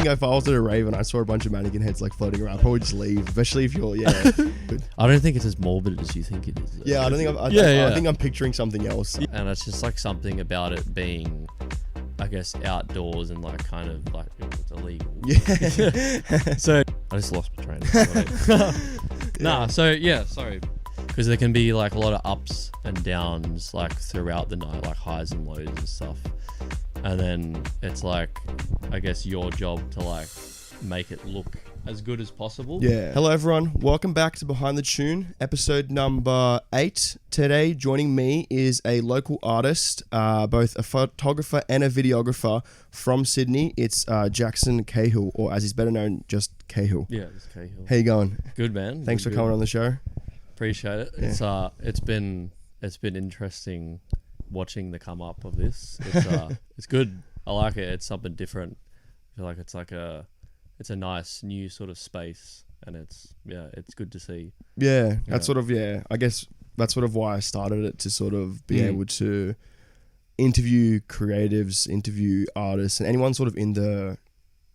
think if I was at a rave and I saw a bunch of mannequin heads like floating around, I'd probably just leave, especially if you're, I don't think it's as morbid as you think it is. Yeah, I don't think I think I'm picturing something else. And it's just like something about it being, I guess, outdoors and like kind of like it's illegal. Yeah. So I just lost my train of thought. Sorry. Because there can be like a lot of ups and downs like throughout the night, like highs and lows and stuff. And then it's like, I guess your job to like make it look as good as possible. Yeah. Hello everyone. Welcome back to Behind the Tune, episode number 8. Today joining me is a local artist, both a photographer and a videographer from Sydney. It's Jackson Cahill, or as he's better known, just Cahill. Yeah, it's Cahill. How you going? Good, man. Thanks for coming on the show. Appreciate it. Yeah. It's been interesting watching the come up of this. It's good. I like it. It's something different. I feel like it's a nice new sort of space, and it's good to see. Yeah, that's sort of I guess that's sort of why I started it, to sort of be able to interview creatives, interview artists, and anyone sort of in the,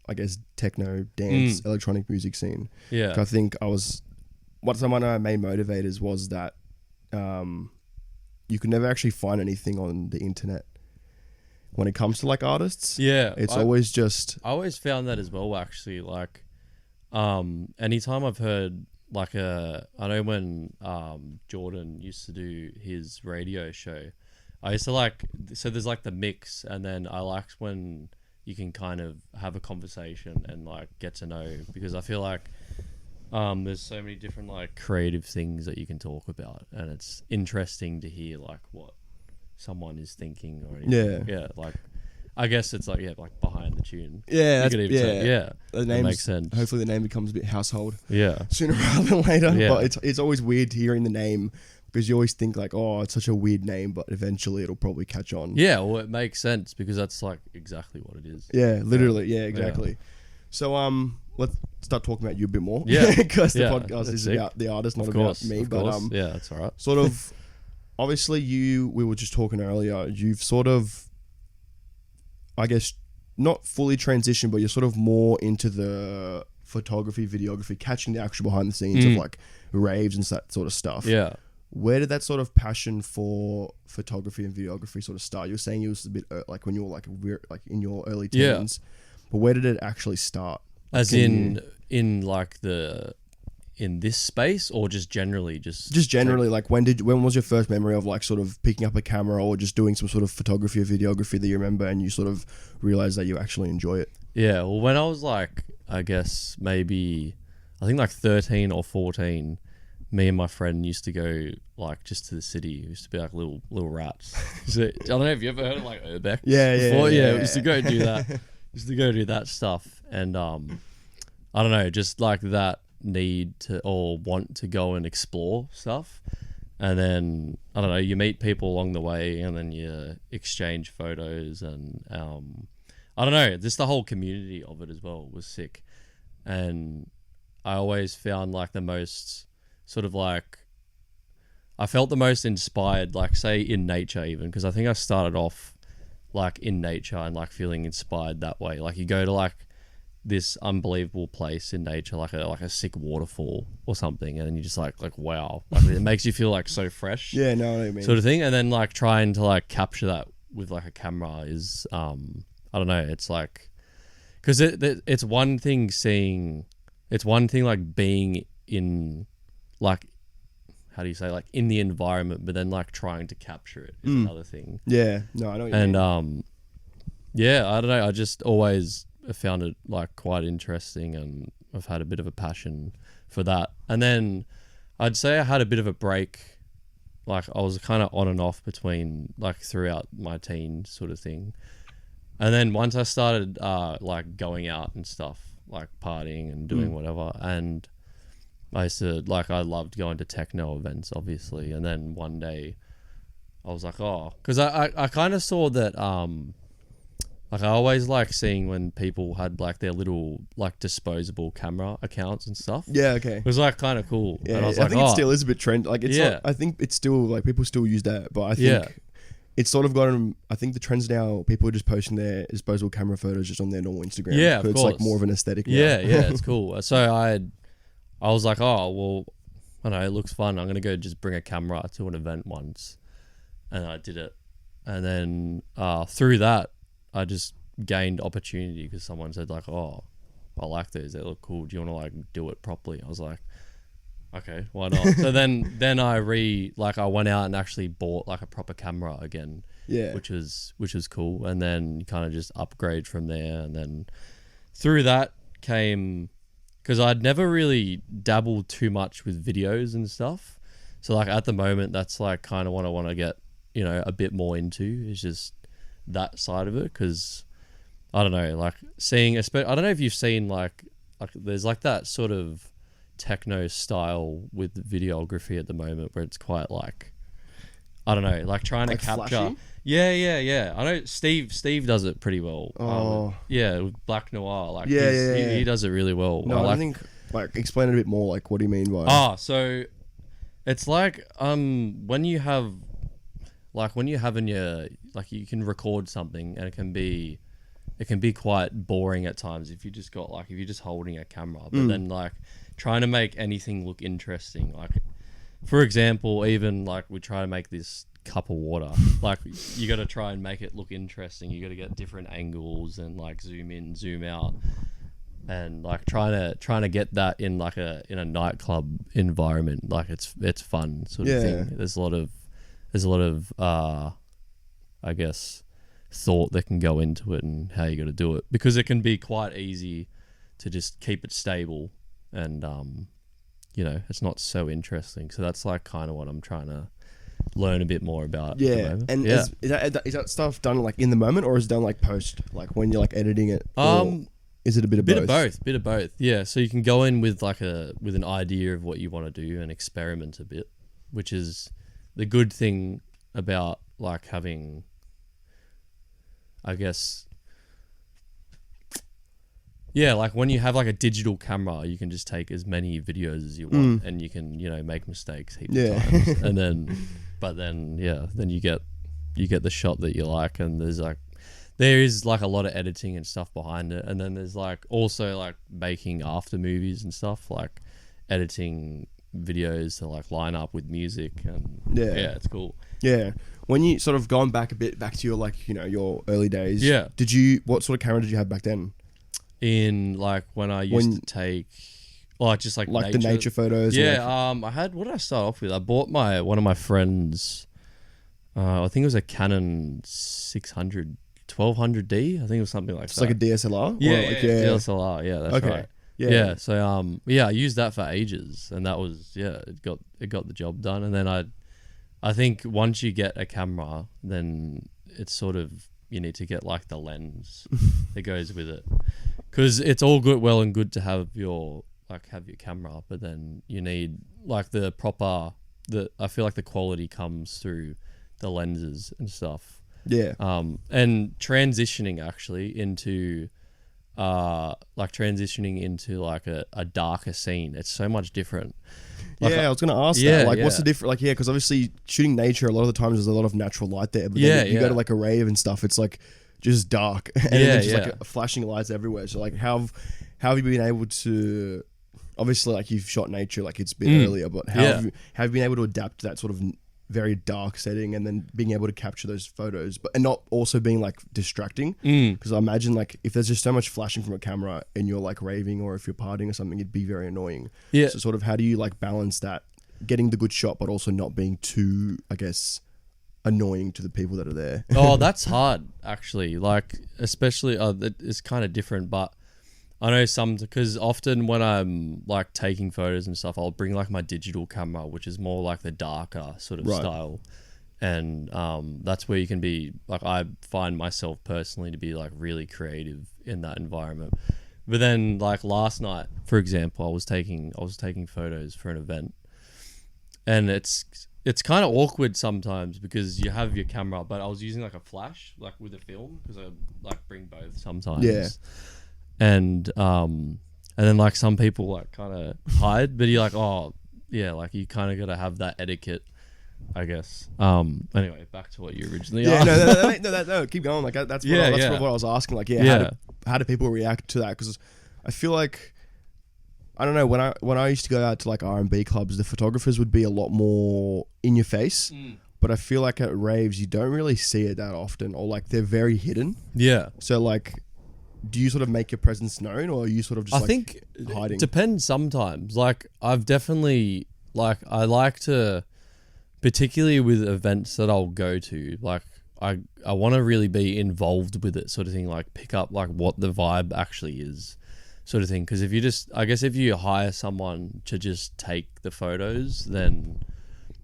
I guess, techno, dance, electronic music scene. Yeah, I think some of my main motivators was that you could never actually find anything on the internet when it comes to like artists. Yeah, it's always just. I always found that as well. Actually, like, anytime I've heard like I know when Jordan used to do his radio show, I used to like. So there's like the mix, and then I liked when you can kind of have a conversation and like get to know, because I feel like. There's so many different like creative things that you can talk about, and it's interesting to hear like what someone is thinking or anything. Yeah, like I guess it's like like behind the tune. Yeah, that makes sense. Hopefully the name becomes a bit household. Yeah, sooner rather than later. Yeah. But it's always weird hearing the name, because you always think like, oh, it's such a weird name, but eventually it'll probably catch on. Yeah, well, it makes sense because that's like exactly what it is. Yeah, literally. Yeah, exactly. Yeah. So let's start talking about you a bit more. Yeah, because the podcast is about the artist, not about me. But yeah, that's all right. Sort of, obviously, we were just talking earlier. You've sort of, I guess, not fully transitioned, but you're sort of more into the photography, videography, catching the actual behind the scenes of like raves and that sort of stuff. Yeah. Where did that sort of passion for photography and videography sort of start? You were saying it was a bit like when you were like in your early teens. Yeah. But where did it actually start? As in this space, or just generally? Just generally, like when was your first memory of like sort of picking up a camera or just doing some sort of photography or videography that you remember and you sort of realized that you actually enjoy it? Yeah, well, when I was like, I guess maybe, I think like 13 or 14, me and my friend used to go like just to the city. It used to be like little rats. So, I don't know if you ever heard of like Urbex before? Yeah, we used to go do that. Just to go do that stuff, and I don't know, just like that need to or want to go and explore stuff, and then I don't know, you meet people along the way, and then you exchange photos, and I don't know, just the whole community of it as well was sick, and I always found like the most sort of like I felt the most inspired, like say in nature even, because I think I started off like in nature and like feeling inspired that way. Like you go to like this unbelievable place in nature, like a sick waterfall or something, and then you just like wow, like it makes you feel like so fresh. Yeah, no, what I mean, sort of thing. And then like trying to like capture that with like a camera is I don't know, it's like because it's one thing seeing, it's one thing like being in like, how do you say, like in the environment, but then like trying to capture it is another thing. Yeah, no, I know what you mean. And yeah, I don't know, I just always found it like quite interesting, and I've had a bit of a passion for that. And then I'd say I had a bit of a break, like I was kind of on and off between like throughout my teen sort of thing. And then once I started like going out and stuff, like partying and doing whatever, and I used to, like, I loved going to techno events, obviously. And then one day I was like, oh, because I kind of saw that, like, I always like seeing when people had, like, their little, like, disposable camera accounts and stuff. Yeah, okay. It was, like, kind of cool. Yeah, and I was like, I think it still is a bit trend. Like, it's not, I think it's still, like, people still use that. But I think it's sort of gotten. I think the trends now, people are just posting their disposable camera photos just on their normal Instagram. Yeah, of it's course. like more of an aesthetic. Yeah, now. yeah, it's cool. So I was like, oh well, I don't know, it looks fun. I'm gonna go just bring a camera to an event once, and I did it, and then through that, I just gained opportunity because someone said like, oh, I like those. They look cool. Do you want to like do it properly? I was like, okay, why not? So then I went out and actually bought like a proper camera again. Yeah. Which was cool. And then you kind of just upgrade from there. And then through that came, because I'd never really dabbled too much with videos and stuff. So like at the moment, that's like kind of what I want to get, you know, a bit more into, is just that side of it. Because I don't know, like seeing, I don't know if you've seen like there's like that sort of techno style with videography at the moment where it's quite like, I don't know, like trying like to capture. flashy? Yeah. I know Steve does it pretty well. Oh. Yeah, with Black Noir. Like Yeah. He does it really well. No, I think like explain it a bit more. Like, what do you mean by? So it's like when you have in your, like, you can record something and it can be quite boring at times if you just got like, if you're just holding a camera, but then like trying to make anything look interesting. Like, for example, even like we try to make this cup of water, like you got to try and make it look interesting. You got to get different angles and like zoom in, zoom out, and like trying to get that in like in a nightclub environment. Like it's fun sort of thing. There's a lot of I guess thought that can go into it and how you got to do it, because it can be quite easy to just keep it stable and you know, it's not so interesting. So that's like kind of what I'm trying to learn a bit more about. Yeah, and is that stuff done like in the moment, or is it done like post, like when you're like editing it? Is it a bit of both? Bit of both. Yeah, so you can go in with like with an idea of what you want to do and experiment a bit, which is the good thing about like having, I guess, yeah, like when you have like a digital camera, you can just take as many videos as you want, and you can, you know, make mistakes heaps of times, and then you get the shot that you like, and there is like a lot of editing and stuff behind it, and then there's like also like making after movies and stuff, like editing videos to like line up with music, and yeah, it's cool. Yeah. When you sort of gone back a bit, back to your like, you know, your early days, what sort of camera did you have back then? In like when I used to take, just like nature, the nature photos. Yeah, I had, what did I start off with? I bought one of my friends, I think it was a Canon 600 1200D. I think it was something like that. It's like a DSLR. Yeah, DSLR. Yeah, that's right. Yeah. So I used that for ages, and that was it got the job done. And then I think once you get a camera, then it's sort of, you need to get like the lens that goes with it, because it's all well and good to have your camera, but then you need like I feel like the quality comes through the lenses and stuff. Yeah. And transitioning actually into like a darker scene, it's so much different. Like, I was going to ask that. Like, what's the difference? Like, because obviously shooting nature, a lot of the times there's a lot of natural light there. But then you go to like a rave and stuff, it's like just dark. And then just like flashing lights everywhere. So like, how have you been able to, obviously like you've shot nature, like it's a bit earlier, but how have you been able to adapt to that sort of very dark setting, and then being able to capture those photos, and not also being like distracting? Because I imagine like if there's just so much flashing from a camera and you're like raving, or if you're partying or something, it'd be very annoying. So sort of how do you like balance that, getting the good shot but also not being too, I guess, annoying to the people that are there? Oh, that's hard actually. Like especially it's kind of different, but I know because often when I'm like taking photos and stuff, I'll bring like my digital camera, which is more like the darker sort of style. And that's where you can be like, I find myself personally to be like really creative in that environment. But then like last night, for example, I was taking photos for an event, and it's kind of awkward sometimes because you have your camera, but I was using like a flash, like with a film, because I like bring both sometimes. Yeah. And then like some people like kind of hide, but you're like, oh yeah, like you kind of got to have that etiquette I guess. Anyway, back to what you originally Yeah, asked. no, keep going. Like that's Yeah, what, yeah. what I was asking. Like, Yeah. how do people react to that? Because I feel like I don't know when I used to go out to like R&B clubs, the photographers would be a lot more in your face. But I feel like at raves you don't really see it that often, or like they're very hidden. Yeah. So like, do you sort of make your presence known, or are you sort of just I think hiding? it depends sometimes. Like I've definitely I like to, particularly with events that I'll go to, like I want to really be involved with it, sort of thing, like pick up like what the vibe actually is, sort of thing. Because if you just, I guess if you hire someone to just take the photos, then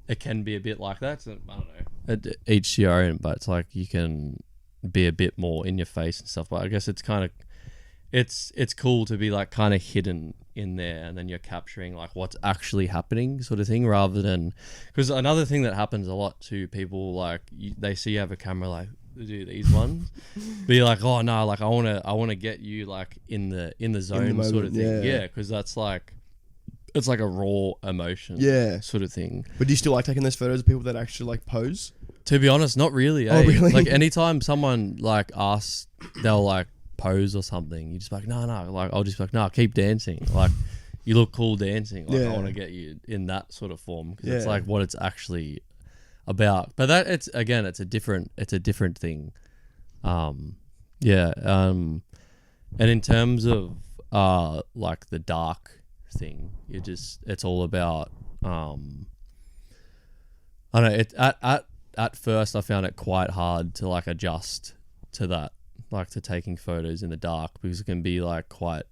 it can be a bit like that. So, I don't know, each to your own, but it's like you can be a bit more in your face and stuff. But I guess it's kind of, it's cool to be like kind of hidden in there, and then you're capturing like what's actually happening, sort of thing, rather than, because another thing that happens a lot to people, like they see you have a camera, like do these ones, be like, oh no, like I want to get you like in the zone, moment, sort of thing. yeah. Because that's like, it's like a raw emotion, Yeah. sort of thing. But do you still like taking those photos of people that actually like pose? To be honest, not really. Oh, really? Like anytime someone like asks, they'll like pose or something, you just be like, no, like I'll just be like, no, keep dancing. Like you look cool dancing. Like Yeah. I want to get you in that sort of form, because it's Yeah. like what it's actually about. But that it's a different thing. And in terms of like the dark thing, it's all about I don't know, it at first I found it quite hard to like adjust to that, like to taking photos in the dark, because it can be like quite,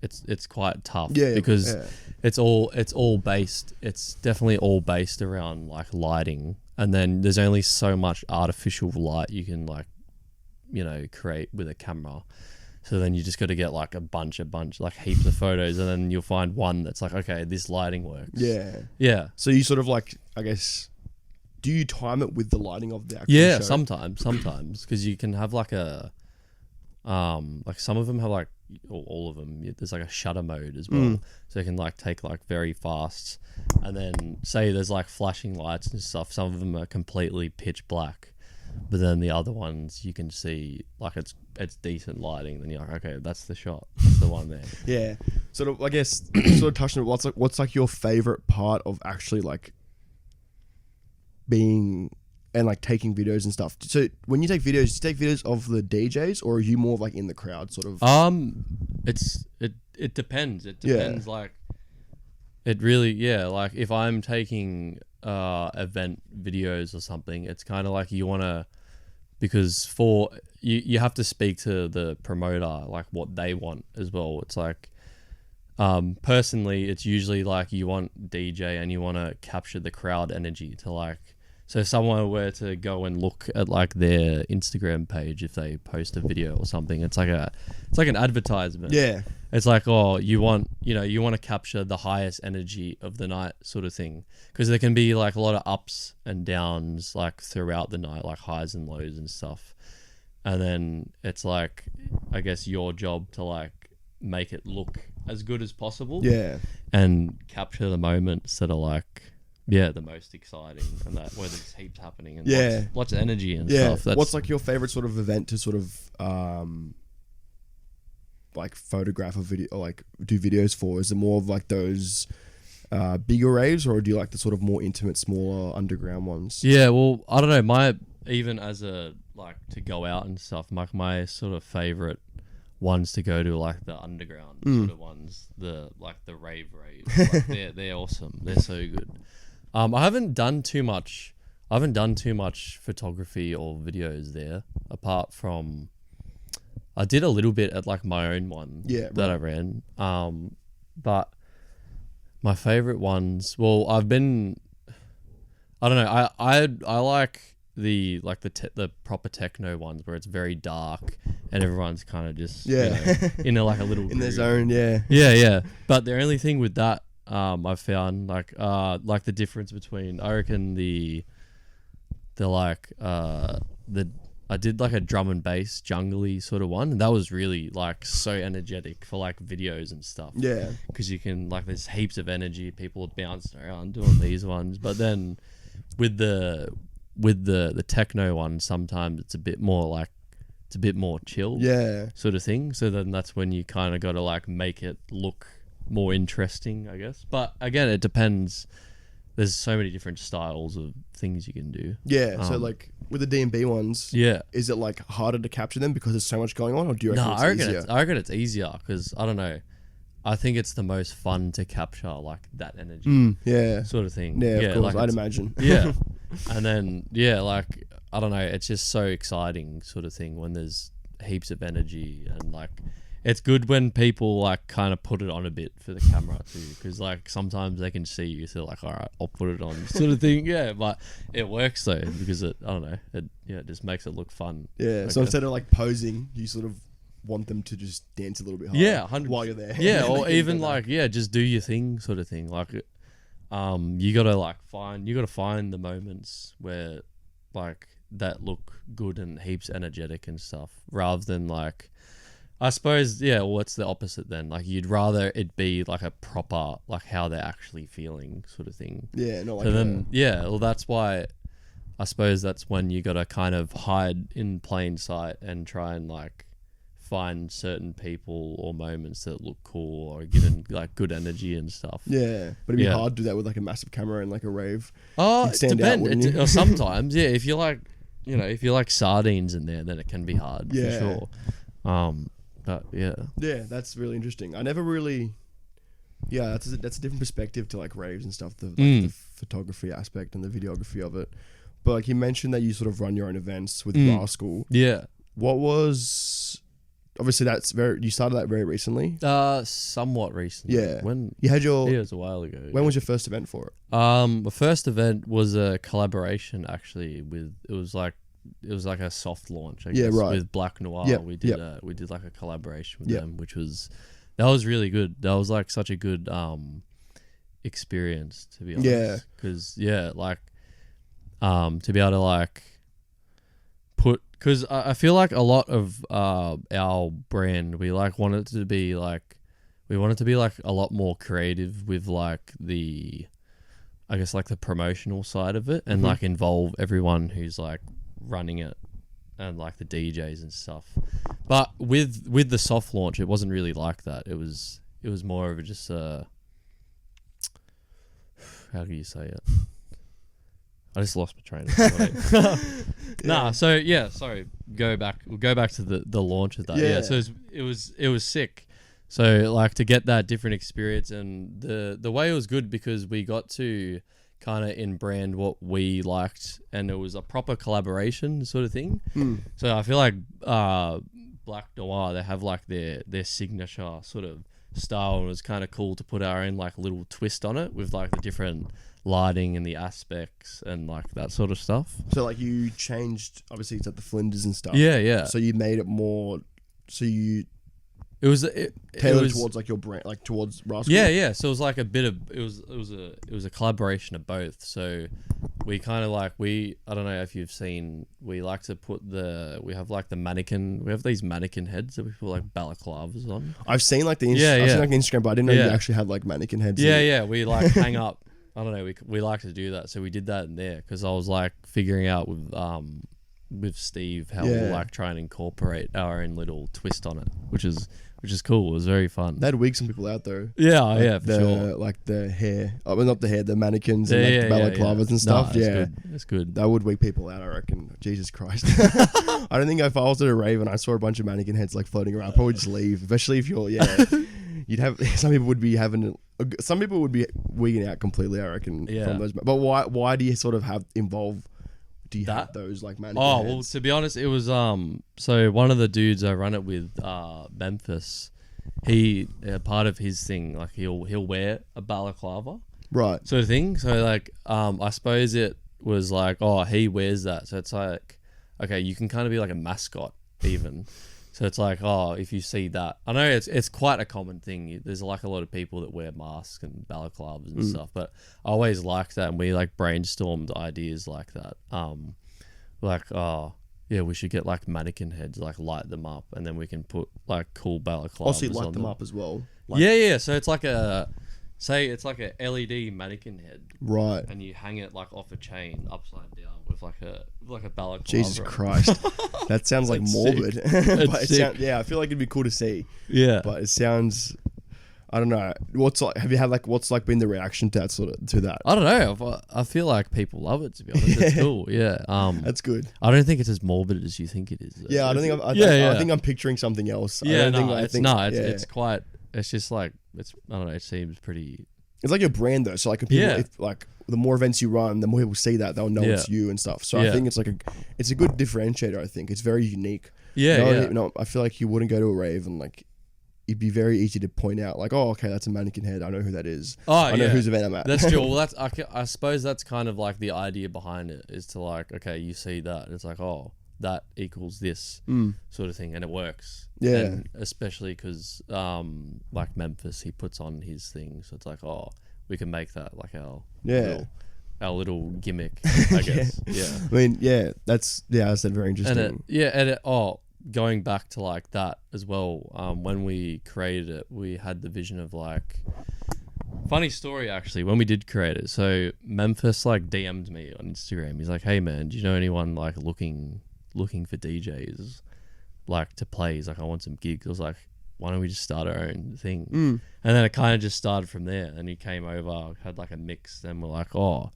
it's quite tough. Yeah, because yeah. it's definitely all based around like lighting, and then there's only so much artificial light you can like, you know, create with a camera. So then you just got to get like a bunch, like heaps of photos, and then you'll find one that's like, okay, this lighting works. Yeah. Yeah. So you sort of like, I guess, do you time it with the lighting of the actual Yeah, show? sometimes, because you can have like a, like some of them have like, or all of them, there's like a shutter mode as well. So you can like take like very fast, and then say there's like flashing lights and stuff. Some of them are completely pitch black, but then the other ones you can see like it's decent lighting. Then you're like, okay, that's the shot. That's the one there. Yeah. Sort of, I guess, sort of touching on what's like your favorite part of actually like being and like taking videos and stuff. So when you take videos, do you take videos of the DJs, or are you more of like in the crowd sort of? It depends. It depends. Yeah. Like it really, yeah. Like if I'm taking event videos or something, it's kind of like you want to, because for you have to speak to the promoter, like what they want as well. It's like, personally, it's usually like you want DJ and you want to capture the crowd energy to like, so if someone were to go and look at like their Instagram page, if they post a video or something, it's like an advertisement. Yeah. It's like, oh, you want to capture the highest energy of the night, sort of thing, because there can be like a lot of ups and downs like throughout the night, like highs and lows and stuff. And then it's like, I guess your job to like make it look as good as possible. Yeah. And capture the moments that are like, yeah, the most exciting, and that where there's heaps happening and lots of energy and stuff. That's, what's like your favorite sort of event to sort of like photograph or video, or like do videos for? Is it more of like those bigger raves, or do you like the sort of more intimate, smaller underground ones? Yeah, well, I don't know. My, even as a like to go out and stuff, like my sort of favorite ones to go to, like the underground sort of ones, the like the raves. Like they're awesome. They're so good. I haven't done too much photography or videos there, apart from I did a little bit at like my own one that I ran. But my favorite ones, well, I don't know. I like the proper techno ones where it's very dark and everyone's kind of just in a, like a little in their groove. zone. Yeah. But the only thing with that, I found like the difference between, I reckon I did like a drum and bass jungly sort of one, and that was really like so energetic for like videos and stuff. Yeah, because you can like, there's heaps of energy, people are bouncing around doing these ones, but then with the techno one, sometimes it's a bit more chill, Yeah. sort of thing. So then that's when you kind of got to like make it look more interesting, I guess. But again, it depends. There's so many different styles of things you can do. Yeah. So like with the D&B ones, Yeah. is it like harder to capture them because there's so much going on, or do you reckon it's easier? I reckon it's easier because I don't know. I think it's the most fun to capture like that energy, Yeah. sort of thing. Yeah, of course, like I'd it's- imagine. Yeah, and then like I don't know. It's just so exciting, sort of thing, when there's heaps of energy, and like it's good when people like kind of put it on a bit for the camera too, because like sometimes they can see you, so they're like, all right, I'll put it on, sort of thing. Yeah, but it works though, because I don't know, it just makes it look fun. Yeah. So Okay. instead of like posing, you sort of want them to just dance a little bit harder. Yeah, 100%. while you're there. Yeah, And or they can even go back. like just do your thing, sort of thing. Like, you gotta find the moments where like that look good and heaps energetic and stuff, rather than like, I suppose, what's the opposite then? Like you'd rather it be like a proper, like how they're actually feeling, sort of thing. Yeah, not like So then, well, that's why I suppose that's when you gotta kind of hide in plain sight and try and like find certain people or moments that look cool or given like good energy and stuff. yeah, but it'd be Yeah. hard to do that with like a massive camera and like a rave. Oh, You'd it stand out, depends. wouldn't you? Or sometimes, if you like, if you like sardines in there, then it can be hard, Yeah. for sure. But yeah. Yeah, that's really interesting. I never really. Yeah, that's a different perspective to like raves and stuff. The photography aspect and the videography of it. But like you mentioned that you sort of run your own events with Rascal. Yeah. What was obviously you started that very recently. Somewhat recently. Yeah. When? You had your It was a while ago. when was your first event for it? The first event was a collaboration actually with it was like a soft launch, I Yeah, guess, right. with Black Noir. Yep, We did yep. we did like a collaboration with Yep. them, that was really good. That was like such a good experience, to be honest. Yeah. Because like to be able to like because I feel like a lot of our brand, we want it to be like a lot more creative with like the, I guess, like the promotional side of it, and like involve everyone who's like running it and like the DJs and stuff. But with the soft launch, it wasn't really like that. It was more of just how do you say it? I just lost my train of thought. So yeah, sorry. We'll go back to the launch of that. Yeah. Yeah, so it was sick. So like to get that different experience, and the way it was good because we got to kind of in brand what we liked, and it was a proper collaboration sort of thing. So I feel like Black Noir, they have like their signature sort of style, and it was kind of cool to put our own like little twist on it with like the different lighting and the aspects and like that sort of stuff. So like you changed, obviously it's at the Flinders and stuff. Yeah. So you made it more. So you It was tailored towards like your brand, like towards Rascal. Yeah. So it was like a bit of it was a collaboration of both. So we kind of like I don't know if you've seen, we like to put we have like the mannequin. We have these mannequin heads that we put like balaklavas on. I've seen like the I've Yeah. seen like the Instagram, but I didn't know you Yeah. actually had like mannequin heads. Yeah. We like hang up. I don't know. We like to do that. So we did that in there because I was like figuring out with Steve how we'll like try and incorporate our own little twist on it, which is cool. It was very fun. That'd wig some people out though. Yeah, for the, sure. Like the hair, well, not the hair, the mannequins and like Yeah, the balaklavas and stuff. It's good. That would wig people out, I reckon. Jesus Christ. I don't think if I was at a rave and I saw a bunch of mannequin heads like floating around, I'd probably just leave. Especially if you're, you'd have, some people would be wigging out completely, I reckon. Yeah. From those, but why do you sort of have have those like mannequin heads? Well, to be honest, it was so one of the dudes I run it with, Memphis, he part of his thing, like he'll wear a balaclava Right. sort of thing. So like I suppose it was like, oh, he wears that, so it's like, okay, you can kind of be like a mascot even. So it's like, oh, if you see that, I know it's quite a common thing. There's like a lot of people that wear masks and balaclavas and stuff, but I always liked that, and we like brainstormed ideas like that. Like, oh yeah, we should get like mannequin heads, like light them up, and then we can put like cool balaclavas. Also, you light on them up as well. Like, yeah. So it's like say it's like a LED mannequin head, Right. and you hang it like off a chain upside down with like a balaclava. Jesus Christ. That sounds like That's morbid. sick. But yeah, I feel like it'd be cool to see. Yeah. But it sounds, I don't know. Have you had like, what's like been the reaction to that? I don't know. I feel like people love it, to be honest. It's cool. Yeah. That's good. I don't think it's as morbid as you think it is, though. Yeah, I don't think I think I'm picturing something else. Yeah, It's quite. It's just like I don't know. It seems pretty. It's like your brand though. So like, if like the more events you run, the more people see that, they'll know it's you and stuff. So I think it's like it's a good differentiator. I think it's very unique. Yeah, No, I feel like you wouldn't go to a rave and like it'd be very easy to point out like, oh, okay, that's a mannequin head. I know who that is. Oh, I know whose event I'm at. That's true. Well, I suppose that's kind of like the idea behind it is to like, okay, you see that it's like, oh, that equals this sort of thing, and it works. Yeah, and especially because like Memphis, he puts on his thing, so it's like, oh, we can make that like our little gimmick, I guess. Yeah. I mean, that's very interesting. Going back to like that as well, when we created it, we had the vision of like, funny story actually, when we did create it. So Memphis like DM'd me on Instagram. He's like, hey man, do you know anyone like looking for DJs like to play? He's like, I want some gigs. I was like, why don't we just start our own thing? And then it kind of just started from there. And he came over, had like a mix, then we're like, oh,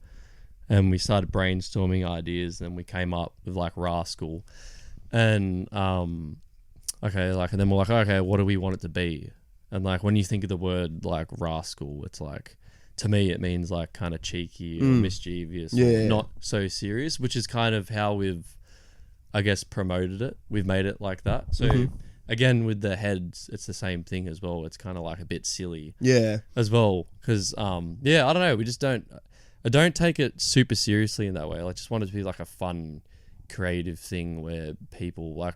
and we started brainstorming ideas. Then we came up with like Rascal. And and then we're like, okay, what do we want it to be? And like when you think of the word like Rascal, it's like, to me it means like kind of cheeky or mischievous, or not so serious, which is kind of how we've, I guess, promoted it. We've made it like that. So again, with the heads, it's the same thing as well. It's kind of like a bit silly as well, because I don't know, I don't take it super seriously in that way. I just want it to be like a fun, creative thing where people like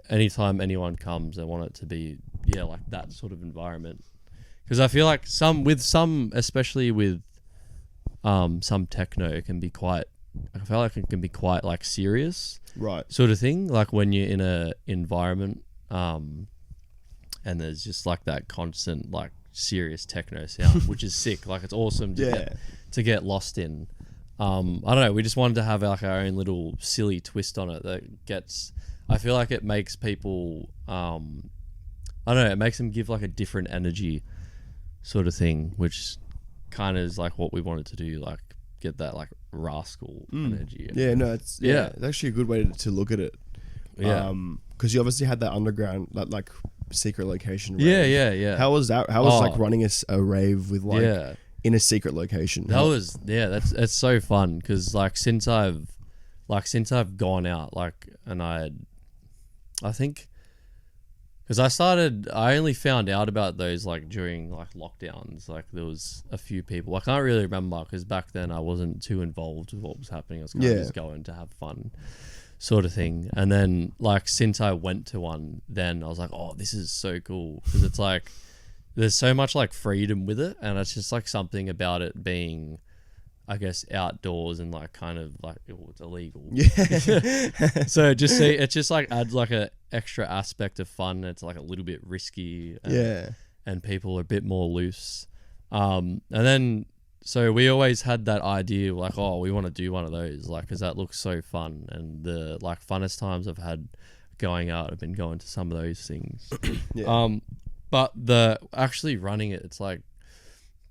anytime anyone comes, they want it to be like that sort of environment. Because I feel like especially with some techno, it can be quite, I feel like it can be quite like serious, right, sort of thing, like when you're in a environment and there's just like that constant like serious techno sound, which is sick. Like it's awesome to get lost in. I don't know, we just wanted to have like our own little silly twist on it that gets, I feel like it makes people, I don't know, it makes them give like a different energy sort of thing, which kind of is like what we wanted to do, like get that like Rascal energy. Yeah, no, it's actually a good way to look at it. Yeah. Because you obviously had that underground, that like secret location rave. Yeah. How was that? How was like running a rave with like in a secret location? That's so fun, because like since I've gone out, like, and I think because I only found out about those like during like lockdowns. Like there was a few people, I can't really remember, because back then I wasn't too involved with what was happening. I was kind of just going to have fun sort of thing. And then like since I went to one, then I was like, oh, this is so cool, because it's like there's so much like freedom with it, and it's just like something about it being, I guess, outdoors and like kind of like it's illegal. So it just like adds like a extra aspect of fun. It's like a little bit risky. And people are a bit more loose. And then so we always had that idea like, oh, we want to do one of those, like, because that looks so fun. And the like funnest times I've had going out, I've been going to some of those things. But the actually running it, it's like,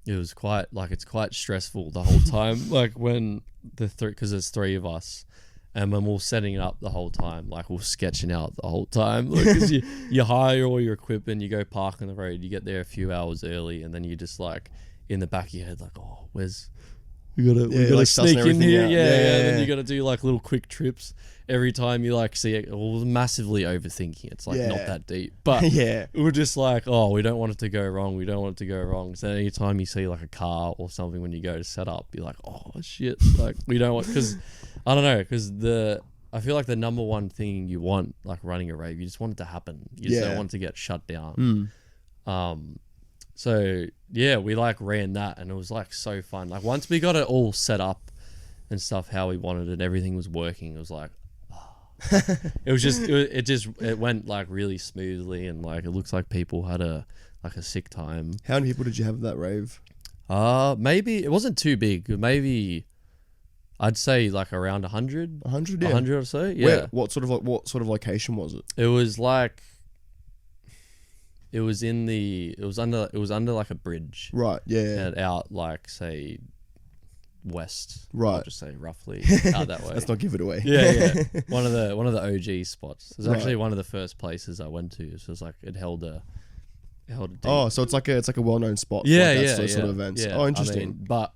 it was quite like, it's quite stressful the whole time. Like when because there's three of us, and when we're setting it up the whole time, like we're sketching out the whole time. Because you hire all your equipment, you go park on the road, you get there a few hours early, and then you just like in the back of your head like, oh, we gotta like sneak in here. And then you gotta do like little quick trips every time you like see it. We're massively overthinking. It's like not that deep, but we're just like, oh, we don't want it to go wrong. So anytime you see like a car or something when you go to set up, you're like, oh shit, like we don't want, because I don't know, because I feel like the number one thing you want, like running a rave, you just want it to happen. You just don't want it to get shut down. So we like ran that, and it was like so fun. Like once we got it all set up and stuff how we wanted it, everything was working. It was like, it went like really smoothly, and like it looks like people had a like a sick time. How many people did you have at that rave? Maybe it wasn't too big. Maybe I'd say like around 100. 100, yeah. 100 or so. Yeah. Where, what sort of location was it? It was like it was under like a bridge. Right. Yeah. And out like say west. Right. I'll just say roughly out that way. Let's not give it away. Yeah. One of the OG spots. It was Right. actually one of the first places I went to. So it was like it held a deep. Oh, so it's like a well-known spot. Yeah, for like yeah, that sort of events. Yeah. Oh, interesting. I mean, but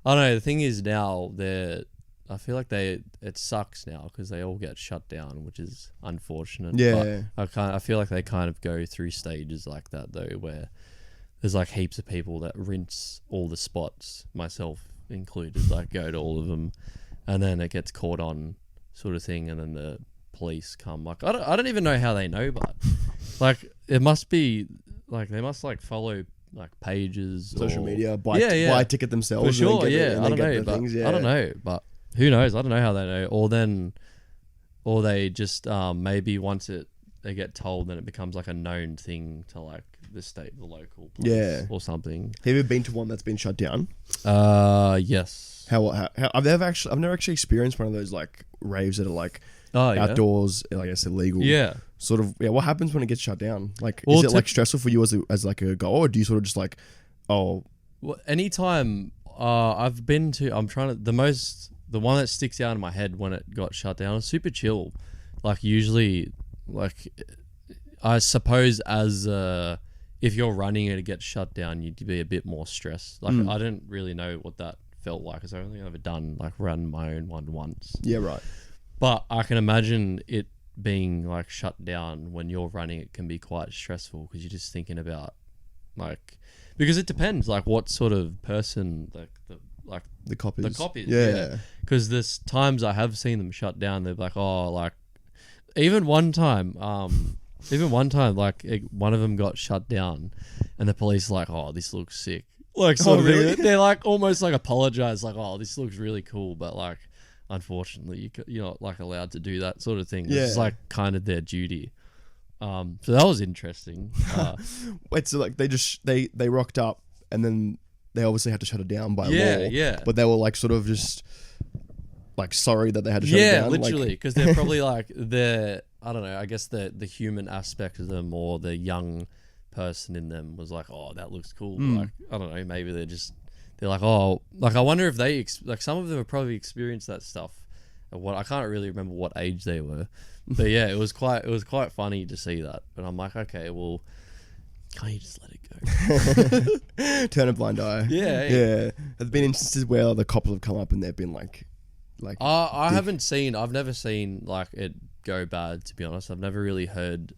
I don't know. The thing is now I feel like it sucks now because they all get shut down, which is unfortunate. Yeah. But I feel like they kind of go through stages like that though, where there's like heaps of people that rinse all the spots, myself included, like go to all of them, and then it gets caught on, sort of thing, and then the police come. Like I don't even know how they know, but like it must be like they must like follow like pages, Social or, media, buy a ticket themselves. for sure. And Yeah, I don't know, but I don't know, but who knows? I don't know how they know, or they just maybe once they get told, then it becomes like a known thing to like the local police or something. Have you been to one that's been shut down? Yes. How I've never actually experienced one of those like raves that are like Oh, yeah. outdoors, like I said, illegal. Yeah. Sort of. Yeah. What happens when it gets shut down? Like, Well, is it like stressful for you as like a goal, or do you sort of just like, oh, Well, anytime I've been to, the one that sticks out in my head when it got shut down is super chill. Like usually, like I suppose as if you're running and it gets shut down, you'd be a bit more stressed. Like I didn't really know what that felt like because I've only ever done like run my own one once. yeah, right. But I can imagine it being like shut down when you're running. It can be quite stressful because you're just thinking about like, because it depends like what sort of person The copies. the copies. Yeah. Because there's times I have seen them shut down. They're like, oh, like even one time, like one of them got shut down, and the police are like, oh, this looks sick. Like, sort of really? thing. They're like almost like apologize, like, oh, this looks really cool, but like, unfortunately, you're not like allowed to do that sort of thing. Yeah. It's like kind of their duty. So that was interesting. Wait, so like they rocked up and then they obviously had to shut it down by law. Yeah. But they were like sort of just like sorry that they had to shut it Yeah, down. literally, because they're probably like I don't know. I guess the human aspect of them or the young person in them was like, oh, that looks cool. Like I don't know. Maybe they're like, oh, like I wonder if they like some of them have probably experienced that stuff. I can't really remember what age they were, but yeah, it was quite funny to see that. But I'm like, okay, well, can't you just let it go? Turn a blind eye. Yeah. There's been instances where the cops have come up and they've been like. I've never seen like it go bad, to be honest. I've never really heard.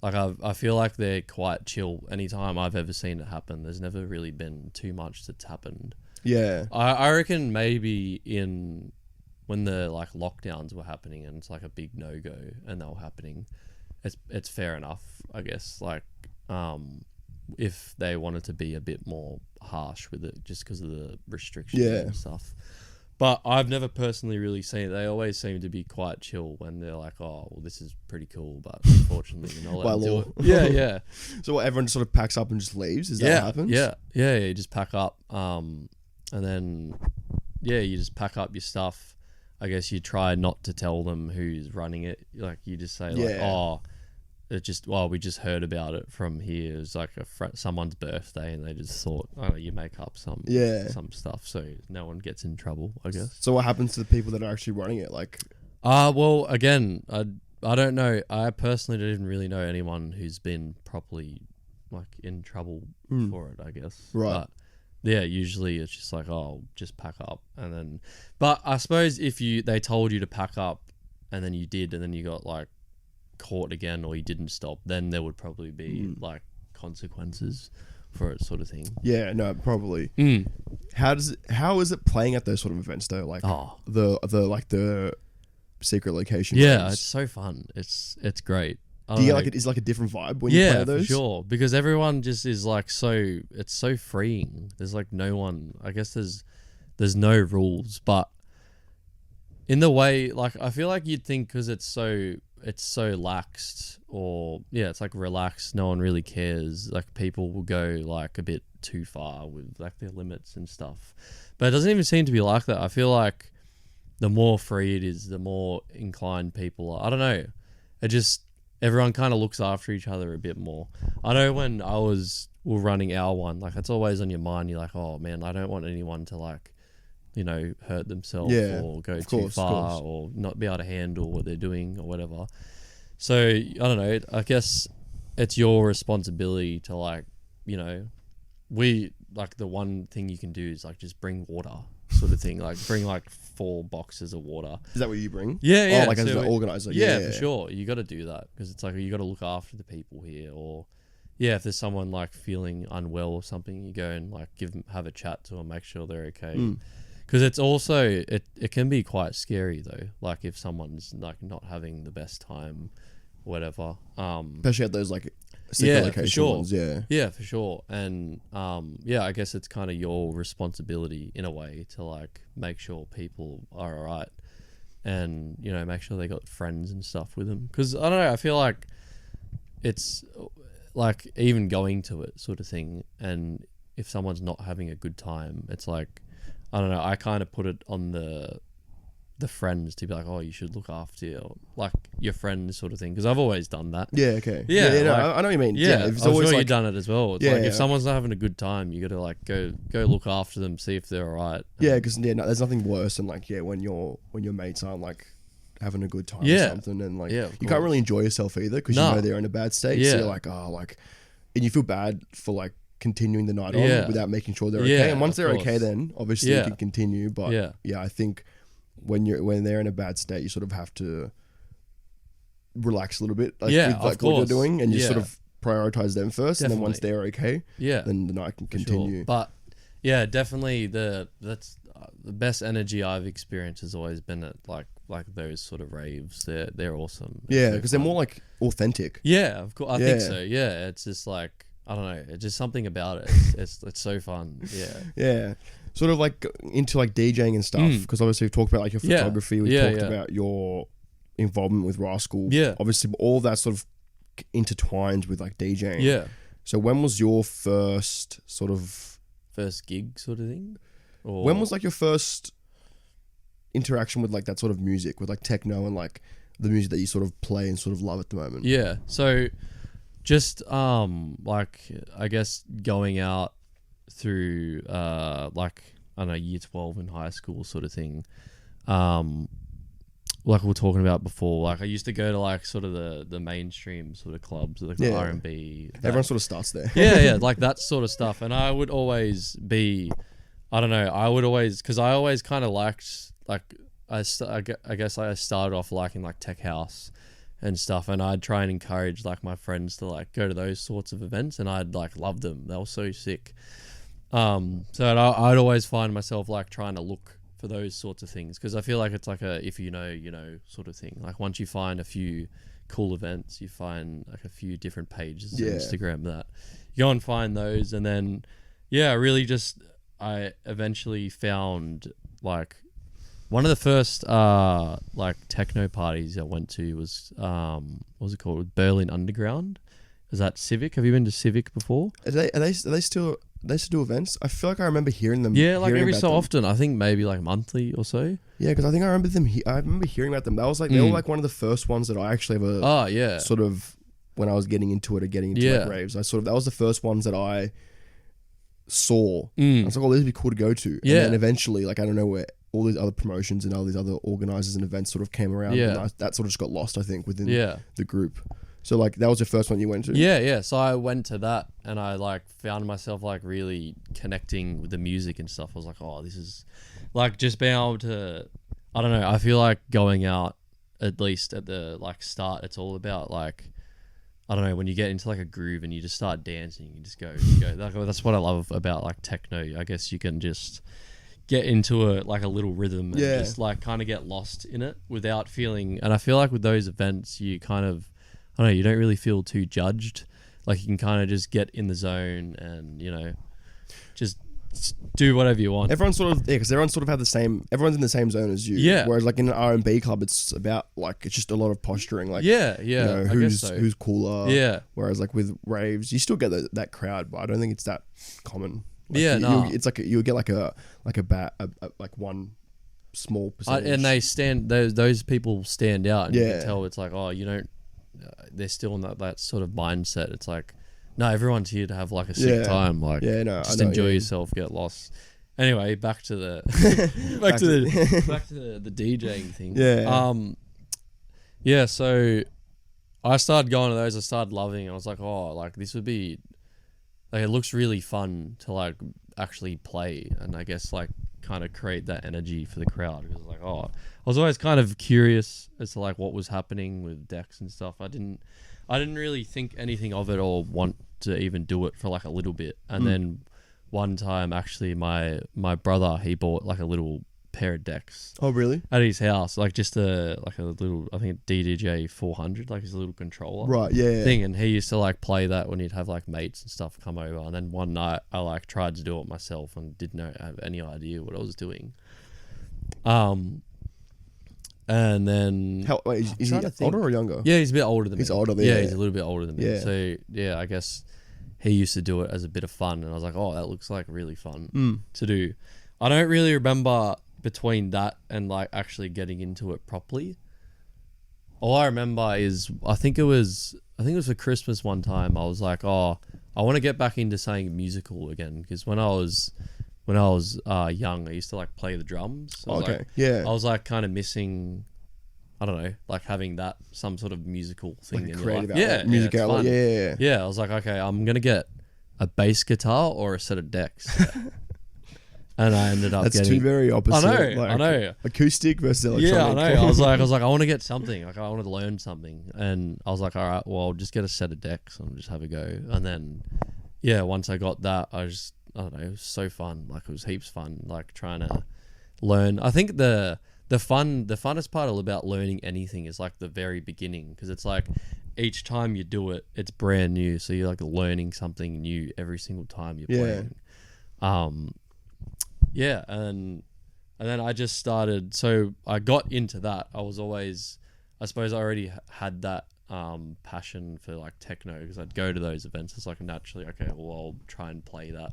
Like I feel like they're quite chill. Anytime I've ever seen it happen, there's never really been too much that's happened. Yeah. I reckon maybe when the like lockdowns were happening and it's like a big no-go and they were happening, it's fair enough, I guess. Like if they wanted to be a bit more harsh with it just because of the restrictions and stuff. But I've never personally really seen it. They always seem to be quite chill when they're like, oh, well, this is pretty cool, but unfortunately you're not allowed to do it. Yeah. So what, everyone sort of packs up and just leaves? Is that what happens? Yeah, you just pack up. And then, you just pack up your stuff. I guess you try not to tell them who's running it. Like you just say like, oh, we just heard about it from here. It was like someone's birthday, and they just thought, oh, you make up some stuff, so no one gets in trouble, I guess. So what happens to the people that are actually running it? Like, well, again, I don't know. I personally don't really know anyone who's been properly like in trouble for it, I guess. Right. But, yeah, usually it's just like, oh, just pack up, and then. But I suppose if they told you to pack up, and then you did, and then you got like caught again or you didn't stop, then there would probably be like consequences for it, sort of thing. Yeah, no, probably. How is it playing at those sort of events though? Like the secret location. Yeah, games? it's so fun. It's great. Do you get like it's like a different vibe when you play those? Yeah, for sure. Because everyone just is like it's so freeing. There's like no one. I guess there's no rules, but in the way, like I feel like you'd think because it's so it's so laxed, or it's like relaxed, no one really cares. Like people will go like a bit too far with like their limits and stuff, but it doesn't even seem to be like that. I feel like the more free it is, the more inclined people are. I don't know, it just, everyone kind of looks after each other a bit more. I know when we're running our one, like it's always on your mind. You're like, oh man, I don't want anyone to like, you know, hurt themselves or go too far or not be able to handle what they're doing or whatever. So I don't know, I guess it's your responsibility to like, you know, we like the one thing you can do is like just bring water sort of thing, like bring like 4 boxes of water. Is that what you bring? Yeah. Oh, like as an organizer. Yeah, for sure. You got to do that because it's like you got to look after the people here. Or if there's someone like feeling unwell or something, you go and like have a chat to them, make sure they're okay. Because it's also, it can be quite scary though, like if someone's like not having the best time, whatever. Especially at those like secret location ones, Yeah, for sure. And I guess it's kind of your responsibility in a way to like make sure people are alright, and you know, make sure they got friends and stuff with them. Because I don't know, I feel like it's like even going to it sort of thing, and if someone's not having a good time, it's like, I don't know, I kind of put it on the friends to be like, oh, you should look after your friends sort of thing, because I've always done that. Yeah, okay. Yeah, no, like, I know what you mean. Yeah, it's I'm always sure like, you've done it as well. It's like if someone's not having a good time, you got to like go look after them, see if they're alright. Yeah, because there's nothing worse than like when your mates aren't like having a good time or something, and like you can't really enjoy yourself either because you know they're in a bad state. So you're like, oh, like, and you feel bad for like continuing the night on without making sure they're okay. And once they're okay, then obviously you can continue. But I think when they're in a bad state, you sort of have to relax a little bit, like with like what you're doing, and you sort of prioritize them first. Definitely. And then once they're okay, then the night can continue. Sure. But yeah, definitely that's the best energy I've experienced has always been at like those sort of raves. They're awesome. Yeah, because they're more like authentic. Yeah, of course. I think so. Yeah, it's just like, I don't know, it's just something about it. It's so fun. Yeah. Sort of like into like DJing and stuff, because obviously we've talked about like your photography. We talked about your involvement with Rascal. Yeah. Obviously all that sort of intertwined with like DJing. Yeah. So when was your first gig sort of thing? Or when was like your first interaction with like that sort of music, with like techno and like the music that you sort of play and sort of love at the moment? Yeah. So just like I guess going out through like, I don't know, year 12 in high school sort of thing, like we were talking about before, like I used to go to like sort of the mainstream sort of clubs, like the R&B. Everyone sort of starts there. yeah, like that sort of stuff. And I would always be, I don't know, because I always kind of liked, like I guess I started off liking like tech house and stuff, and I'd try and encourage like my friends to like go to those sorts of events, and I'd like love them. They were so sick. So I'd always find myself like trying to look for those sorts of things, because I feel like it's like a if you know sort of thing. Like once you find a few cool events, you find like a few different pages on Instagram that you go and find those, and then really just I eventually found like one of the first like techno parties I went to was what was it called? Berlin Underground. Is that Civic? Have you been to Civic before? Are they still do events? I feel like I remember hearing them. Yeah, like every so often. I think maybe like monthly or so. Yeah, because I think I remember them. I remember hearing about them. That was like they were like one of the first ones that I actually ever. Sort of when I was getting into it or getting into like raves, that was the first ones that I saw. I was like, oh, this would be cool to go to. And then eventually, like I don't know where all these other promotions and all these other organizers and events sort of came around. Yeah. And that sort of just got lost, I think, within the group. So like that was your first one you went to? Yeah. So I went to that, and I like found myself like really connecting with the music and stuff. I was like, oh, this is like just being able to, I don't know, I feel like going out, at least at the like start, it's all about like, I don't know, when you get into like a groove and you just start dancing, you just go. Like, that's what I love about like techno. I guess you can just get into a little rhythm and just like kind of get lost in it without feeling. And I feel like with those events, you kind of, I don't know, you don't really feel too judged. Like you can kind of just get in the zone and, just do whatever you want. Everyone's sort of because everyone sort of have the same. Everyone's in the same zone as you. Yeah. Whereas like in an R&B club, it's about like it's just a lot of posturing. Like Yeah, you know, I guess so. who's cooler. Yeah. Whereas like with raves, you still get that crowd, but I don't think it's that common. Like, Yeah, no. It's like you'll get like a like one small percentage. And they stand. Those people stand out, and you Yeah. can tell it's like, oh, you don't. They're still in that sort of mindset. It's like, no, everyone's here to have like a sick time. Like, Yeah, no, just I know, enjoy yeah. yourself, get lost. Anyway, back to the back to the DJing thing. Yeah. Yeah. So I started going to those. I started loving it. I was like, oh, like this would be like it looks really fun to like actually play, and I guess like kind of create that energy for the crowd. It was like, oh, I was always kind of curious as to like what was happening with decks and stuff. I didn't really think anything of it or want to even do it for like a little bit, and then one time actually my brother, he bought like a little pair of decks Oh really? at his house, like just a little, I think DDJ 400, like his little controller Right. Yeah. thing, and he used to like play that when he'd have like mates and stuff come over. And then one night I like tried to do it myself and didn't have any idea what I was doing. And then How wait, is he trying to think. older or younger? yeah, he's a bit older than me. He's older, Yeah, yeah. he's a little bit older than me. Yeah. So yeah, I guess he used to do it as a bit of fun, and I was like, oh, that looks like really fun to do. I don't really remember between that and like actually getting into it properly. All I remember is I think it was for Christmas one time. I was like, oh, I want to get back into something musical again, because when I was young, I used to like play the drums. So I was Okay. like, Yeah. I was like kind of missing, I don't know, like having that some sort of musical thing Like a in your creative life. outlet, music it's outlet. fun. Yeah. Yeah, I was like, okay, I'm gonna get a bass guitar or a set of decks, and I ended up That's getting. two very opposite. I know. Acoustic versus electronic. Yeah, I know. I was like, I want to get something. Like, I wanted to learn something, and I was like, all right, well, I'll just get a set of decks and just have a go. And then, yeah, once I got that, I don't know, it was so fun. Like, it was heaps fun. Like trying to learn. I think the funnest part about learning anything is like the very beginning, because it's like each time you do it, it's brand new. So you're like learning something new every single time you're playing. Yeah, and then I just started. So I got into that. I suppose I already had that passion for like techno, because I'd go to those events. It's like naturally, okay, well, I'll try and play that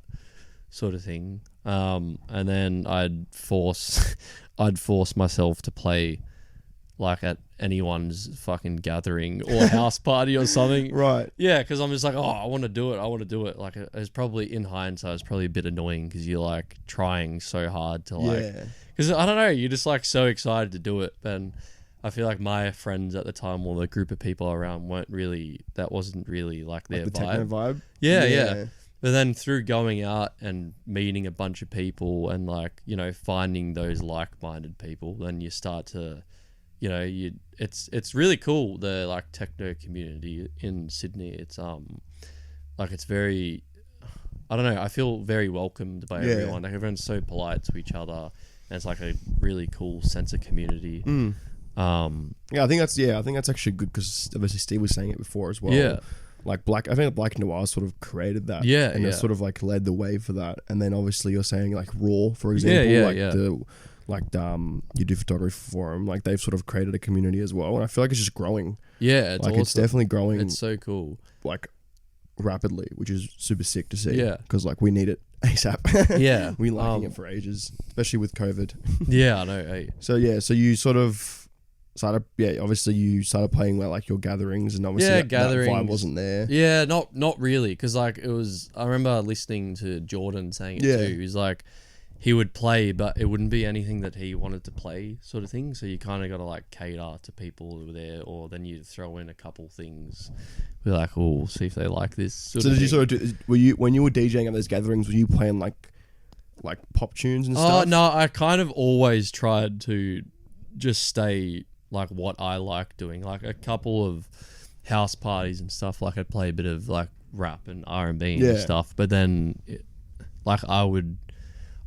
sort of thing. And then I'd force myself to play like at anyone's fucking gathering or house party or something. Right. Yeah, because I'm just like, oh, I want to do it. Like, it's probably, in hindsight, it's probably a bit annoying, because you're like trying so hard to like, Yeah. because I don't know, you're just like so excited to do it. And I feel like my friends at the time, or the group of people around, that wasn't really like their Like the vibe. techno vibe. Yeah. But then through going out and meeting a bunch of people and like, you know, finding those like-minded people, then you start to, you know, it's really cool, the like techno community in Sydney. It's like it's very, I don't know, I feel very welcomed by everyone. Like everyone's so polite to each other, and it's like a really cool sense of community. Yeah, I think that's actually good, because obviously Steve was saying it before as well. Yeah. Like I think Black Noir sort of created that. Yeah, and yeah. it sort of like led the way for that. And then obviously you're saying like Raw, for example, you do photography for them. Like they've sort of created a community as well, and I feel like it's just growing. Yeah, it's like awesome. it's definitely growing. It's so cool. Like rapidly, which is super sick to see. Yeah. because like we need it ASAP. Yeah. we lacking it for ages, especially with COVID. Yeah, I know. Hey. So you sort of started, obviously you started playing like your gatherings, and obviously that vibe wasn't there. Yeah, not really, because like it was, I remember listening to Jordan saying it too. He's like, he would play, but it wouldn't be anything that he wanted to play, sort of thing. So you kind of got to like cater to people who were there, or then you throw in a couple things. Be like, oh, see if they like this. So did you sort of were you, when you were DJing at those gatherings, were you playing like pop tunes and stuff? Oh no, I kind of always tried to just stay like what I like doing. Like a couple of house parties and stuff, like I'd play a bit of like rap and R&B and stuff, but then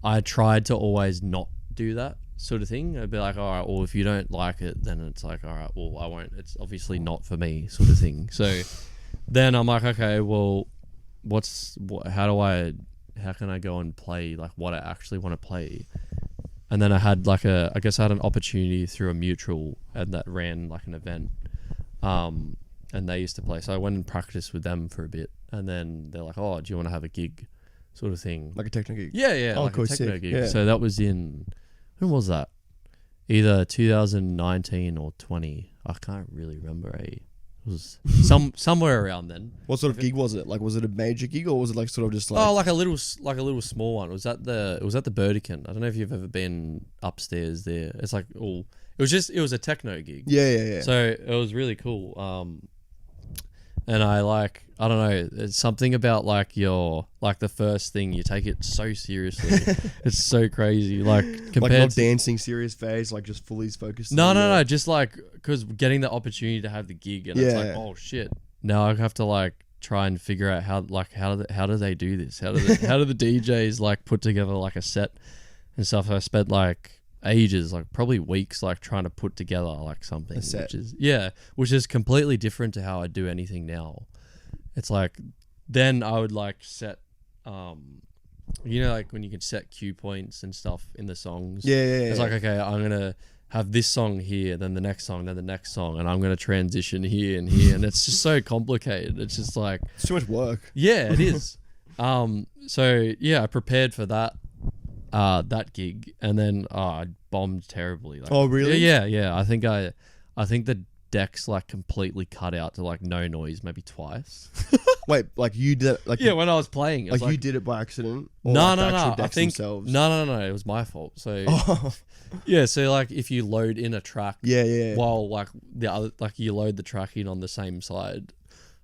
I tried to always not do that sort of thing. I'd be like, all right, well, if you don't like it, then it's like, all right, well, I won't, it's obviously not for me, sort of thing. So then I'm like, okay, well, how do I go and play like what I actually want to play? And then I had like I guess I had an opportunity through a mutual and that ran like an event. And they used to play. So I went and practiced with them for a bit. And then they're like, oh, do you want to have a gig sort of thing? Like a techno gig? Yeah. Oh, like cool, a techno sick. gig. Yeah. So that was when was that? Either 2019 or 20. I can't really remember. It was somewhere around then. What sort of gig was it? Like, was it a major gig or was it like sort of just like... Oh, like a little small one. It was at the Burdekin. I don't know if you've ever been upstairs there. It's like it was a techno gig. Yeah. So it was really cool. And I don't know, it's something about like the first thing, you take it so seriously. It's so crazy. Like compared like not to dancing, serious face, like just fully focused. No, just like, because getting the opportunity to have the gig and it's like, oh shit. Now I have to like try and figure out how do they do this? How do the DJs like put together like a set and stuff? I spent like ages, like probably weeks, like trying to put together like something, which is completely different to how I do anything now. It's like then I would like set like when you can set cue points and stuff in the songs. It's like, okay, I'm gonna have this song here, then the next song, then the next song, and I'm gonna transition here and here, and it's just so complicated. It's just like it's too much work. Yeah, it is. So yeah, I prepared for that gig, and then I bombed terribly. Like, oh really? Yeah. I think the decks like completely cut out to like no noise, maybe twice. Wait, like you did? Like when I was playing, it was like you did it by accident? Or No. like the actual decks I think themselves? no. It was my fault. So so like if you load in a track, while like the other, like you load the track in on the same side.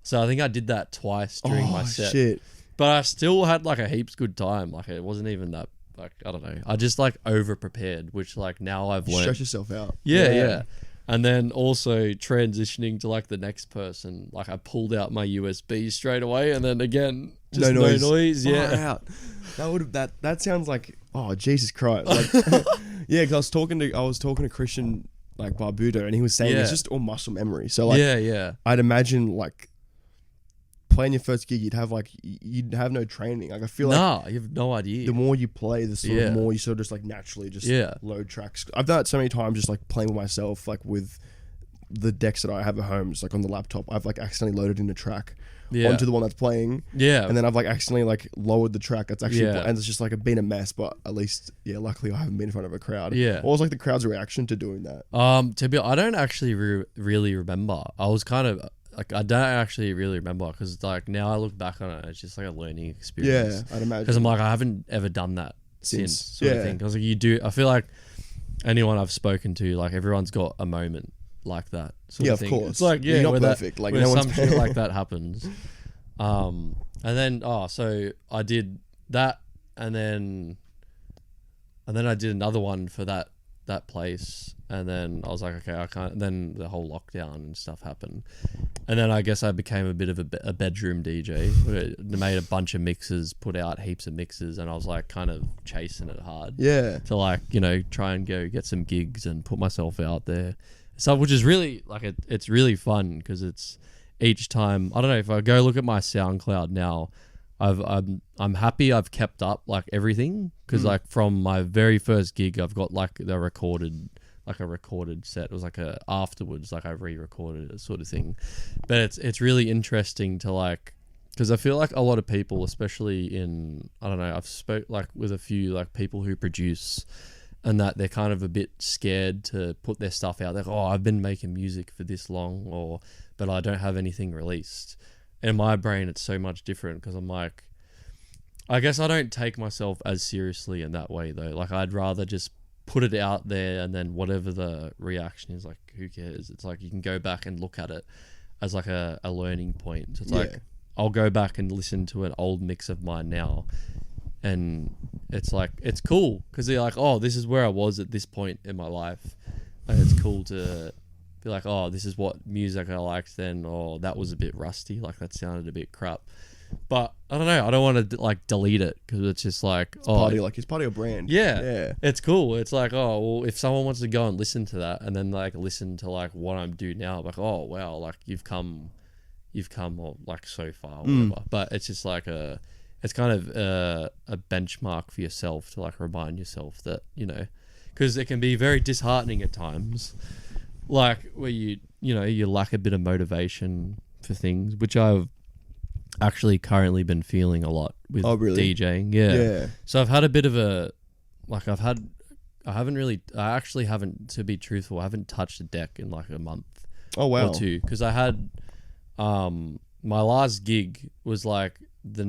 So I think I did that twice during my set. Shit. But I still had like a heaps good time. Like it wasn't even that. Like, I don't know. I just like over prepared, which like now I've learned. Stress yourself out. Yeah. And then also transitioning to like the next person, like I pulled out my USB straight away, and then again, just no noise. Yeah. That sounds like, oh Jesus Christ. Like, yeah, because I was talking to Christian like Barbuda, and he was saying it's just all muscle memory. So like, I'd imagine like playing your first gig, you'd have no training. Like I feel like you have no idea. The more you play, the sort of more you sort of just like naturally just load tracks. I've done it so many times, just like playing with myself, like with the decks that I have at home, just like on the laptop. I've like accidentally loaded in a track onto the one that's playing. Yeah. And then I've like accidentally like lowered the track that's actually and it's just like been a mess, but at least luckily I haven't been in front of a crowd. Yeah. What was like the crowd's reaction to doing that? I don't actually really remember. I was kind of like, I don't actually really remember, because like now I look back on it, it's just like a learning experience. Yeah, I'd imagine. Because I'm like, I haven't ever done that since sort of thing. Because like I feel like anyone I've spoken to, like everyone's got a moment like that sort of thing. Of course. It's like, you're not perfect. Like where no some shit like that happens. And then so I did that, and then I did another one for that place, and then I was like, okay, I can't. Then the whole lockdown and stuff happened, and then I guess I became a bit of a bedroom DJ. Made a bunch of mixes, put out heaps of mixes, and I was like kind of chasing it hard. Yeah. To like, try and go get some gigs and put myself out there. So, which is really like it's really fun, because it's each time. I don't know, if I go look at my SoundCloud now, I'm happy I've kept up like everything, because like from my very first gig, I've got like a recorded set. It was like afterwards, like I re-recorded it sort of thing. But it's really interesting to like, because I feel like a lot of people, especially in, I don't know, I've spoke like with a few like people who produce, and that they're kind of a bit scared to put their stuff out there. Oh, I've been making music for this long, but I don't have anything released. In my brain, it's so much different, because I'm like, I guess I don't take myself as seriously in that way though. Like I'd rather just put it out there, and then whatever the reaction is, like who cares? It's like you can go back and look at it as like a learning point. So it's like I'll go back and listen to an old mix of mine now, and it's like, it's cool, because they're like, oh, this is where I was at this point in my life, and it's cool to be like, oh, this is what music I liked then, or that was a bit rusty, like that sounded a bit crap. But I don't know, I don't want to like delete it, because it's just like, it's part of your brand. Yeah, it's cool. It's like, oh well, if someone wants to go and listen to that, and then like listen to like what I'm doing now, like, oh wow, like you've come like so far, or whatever. But it's just like it's kind of a benchmark for yourself to like remind yourself that, you know, because it can be very disheartening at times, like where you lack a bit of motivation for things, which I've actually currently been feeling a lot with DJing. Yeah. So I've had a bit of a, like I actually haven't, to be truthful, I haven't touched a deck in like a month. Oh, wow. Or two, because I had, my last gig was like my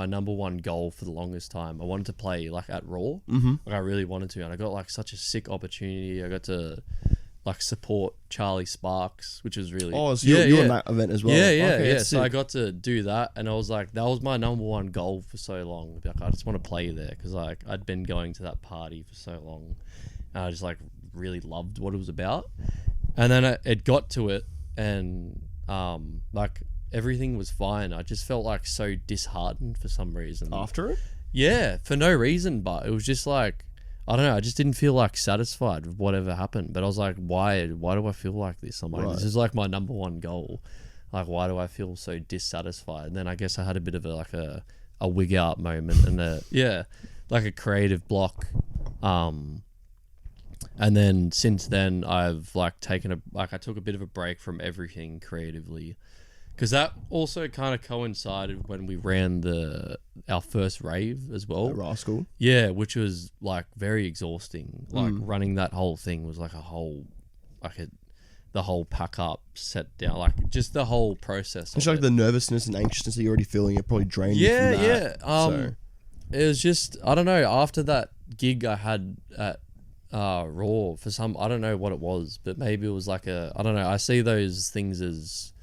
number one goal for the longest time. I wanted to play like at Raw. Mm-hmm. Like I really wanted to, and I got like such a sick opportunity. I got to like support Charlie Sparks, which was really so you're in that event as well. Yeah. So I got to do that, and I was like, that was my number one goal for so long. Like I just want to play there because like I'd been going to that party for so long, and I just like really loved what it was about. And then it got to it, and like everything was fine. I just felt like so disheartened for some reason After it? Yeah, for no reason, but it was just like, I don't know, I just didn't feel like satisfied with whatever happened. But I was like, why do I feel like this? I'm like, this is like my number one goal. Like, why do I feel so dissatisfied? And then I guess I had a bit of a wig out moment and like a creative block. And then since then I've like I took a bit of a break from everything creatively, because that also kind of coincided when we ran our first rave as well. Rascal. Yeah, which was like very exhausting. Like running that whole thing was like the whole pack up, set down, like just the whole process. It's like the nervousness and anxiousness that you're already feeling. It probably drained you from that. It was just, I don't know. After that gig I had at Raw, for some, I don't know what it was, but maybe it was like I don't know. I see those things as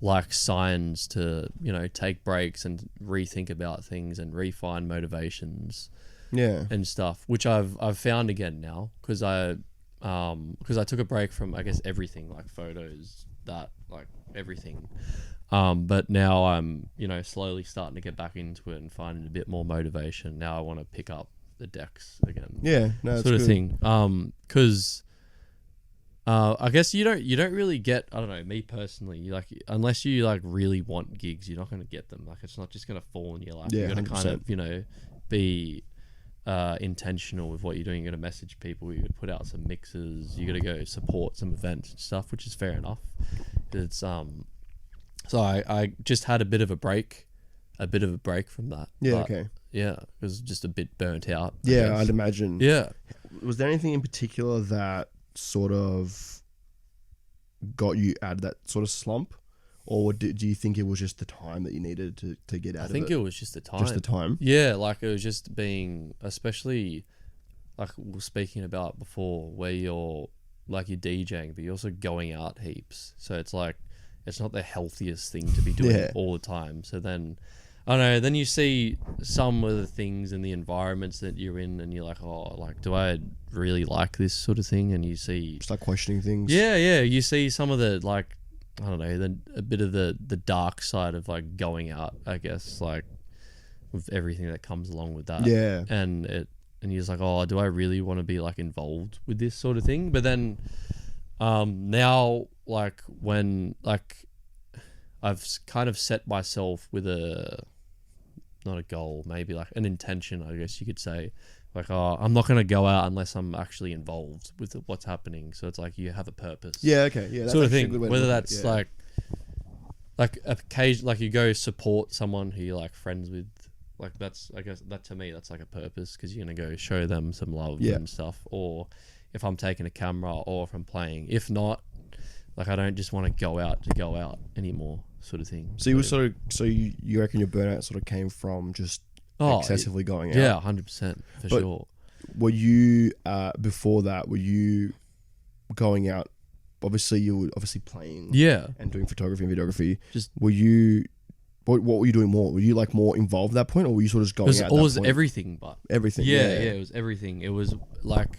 like signs to, you know, take breaks and rethink about things and refine motivations, and stuff, which I've found again now, because I took a break from, I guess, everything, like photos, that, like everything, but now I'm, you know, slowly starting to get back into it and finding a bit more motivation. Now I want to pick up the decks again, sort of thing, because I guess you don't really get, I don't know, me personally, like unless you like really want gigs, you're not going to get them. Like it's not just going to fall in your lap. You're going to kind of, you know, be intentional with what you're doing. You're going to message people, you're going to put out some mixes, you're going to go support some events and stuff, which is fair enough. It's so I just had a bit of a break from that. Yeah, it was just a bit burnt out. I'd imagine. Yeah. Was there anything in particular that sort of got you out of that sort of slump? Or do you think it was just the time that you needed to get out of it? I think it was just the time. Just the time? Yeah, like it was just being, especially like we were speaking about before, where you're DJing, but you're also going out heaps. So it's like, it's not the healthiest thing to be doing all the time. So then, I don't know, then you see some of the things in the environments that you're in and you're like, oh, like, do I really like this sort of thing? And you see... Start questioning things. Yeah. You see some of the, like, I don't know, a bit of the dark side of, like, going out, I guess, like, with everything that comes along with that. Yeah. And you're just like, oh, do I really want to be, like, involved with this sort of thing? But then now, like, when, like, I've kind of set myself with not a goal, maybe like an intention, I guess you could say, like, oh, I'm not going to go out unless I'm actually involved with what's happening. So it's like you have a purpose. Yeah, okay. Yeah, that's sort of thing. Whether that's like occasion, like you go support someone who you're like friends with, like that's, I guess that to me, that's like a purpose, because you're going to go show them some love and stuff. Or if I'm taking a camera, or if I'm playing. If not, like I don't just want to go out anymore, sort of thing. So you reckon your burnout sort of came from just excessively going out? Yeah, 100% for sure. Were you before that? Were you going out? Obviously, you were playing. Yeah. And doing photography and videography. Were you? What were you doing more? Were you like more involved at that point, or were you sort of just going out? It was everything, but everything. Yeah, it was everything. It was like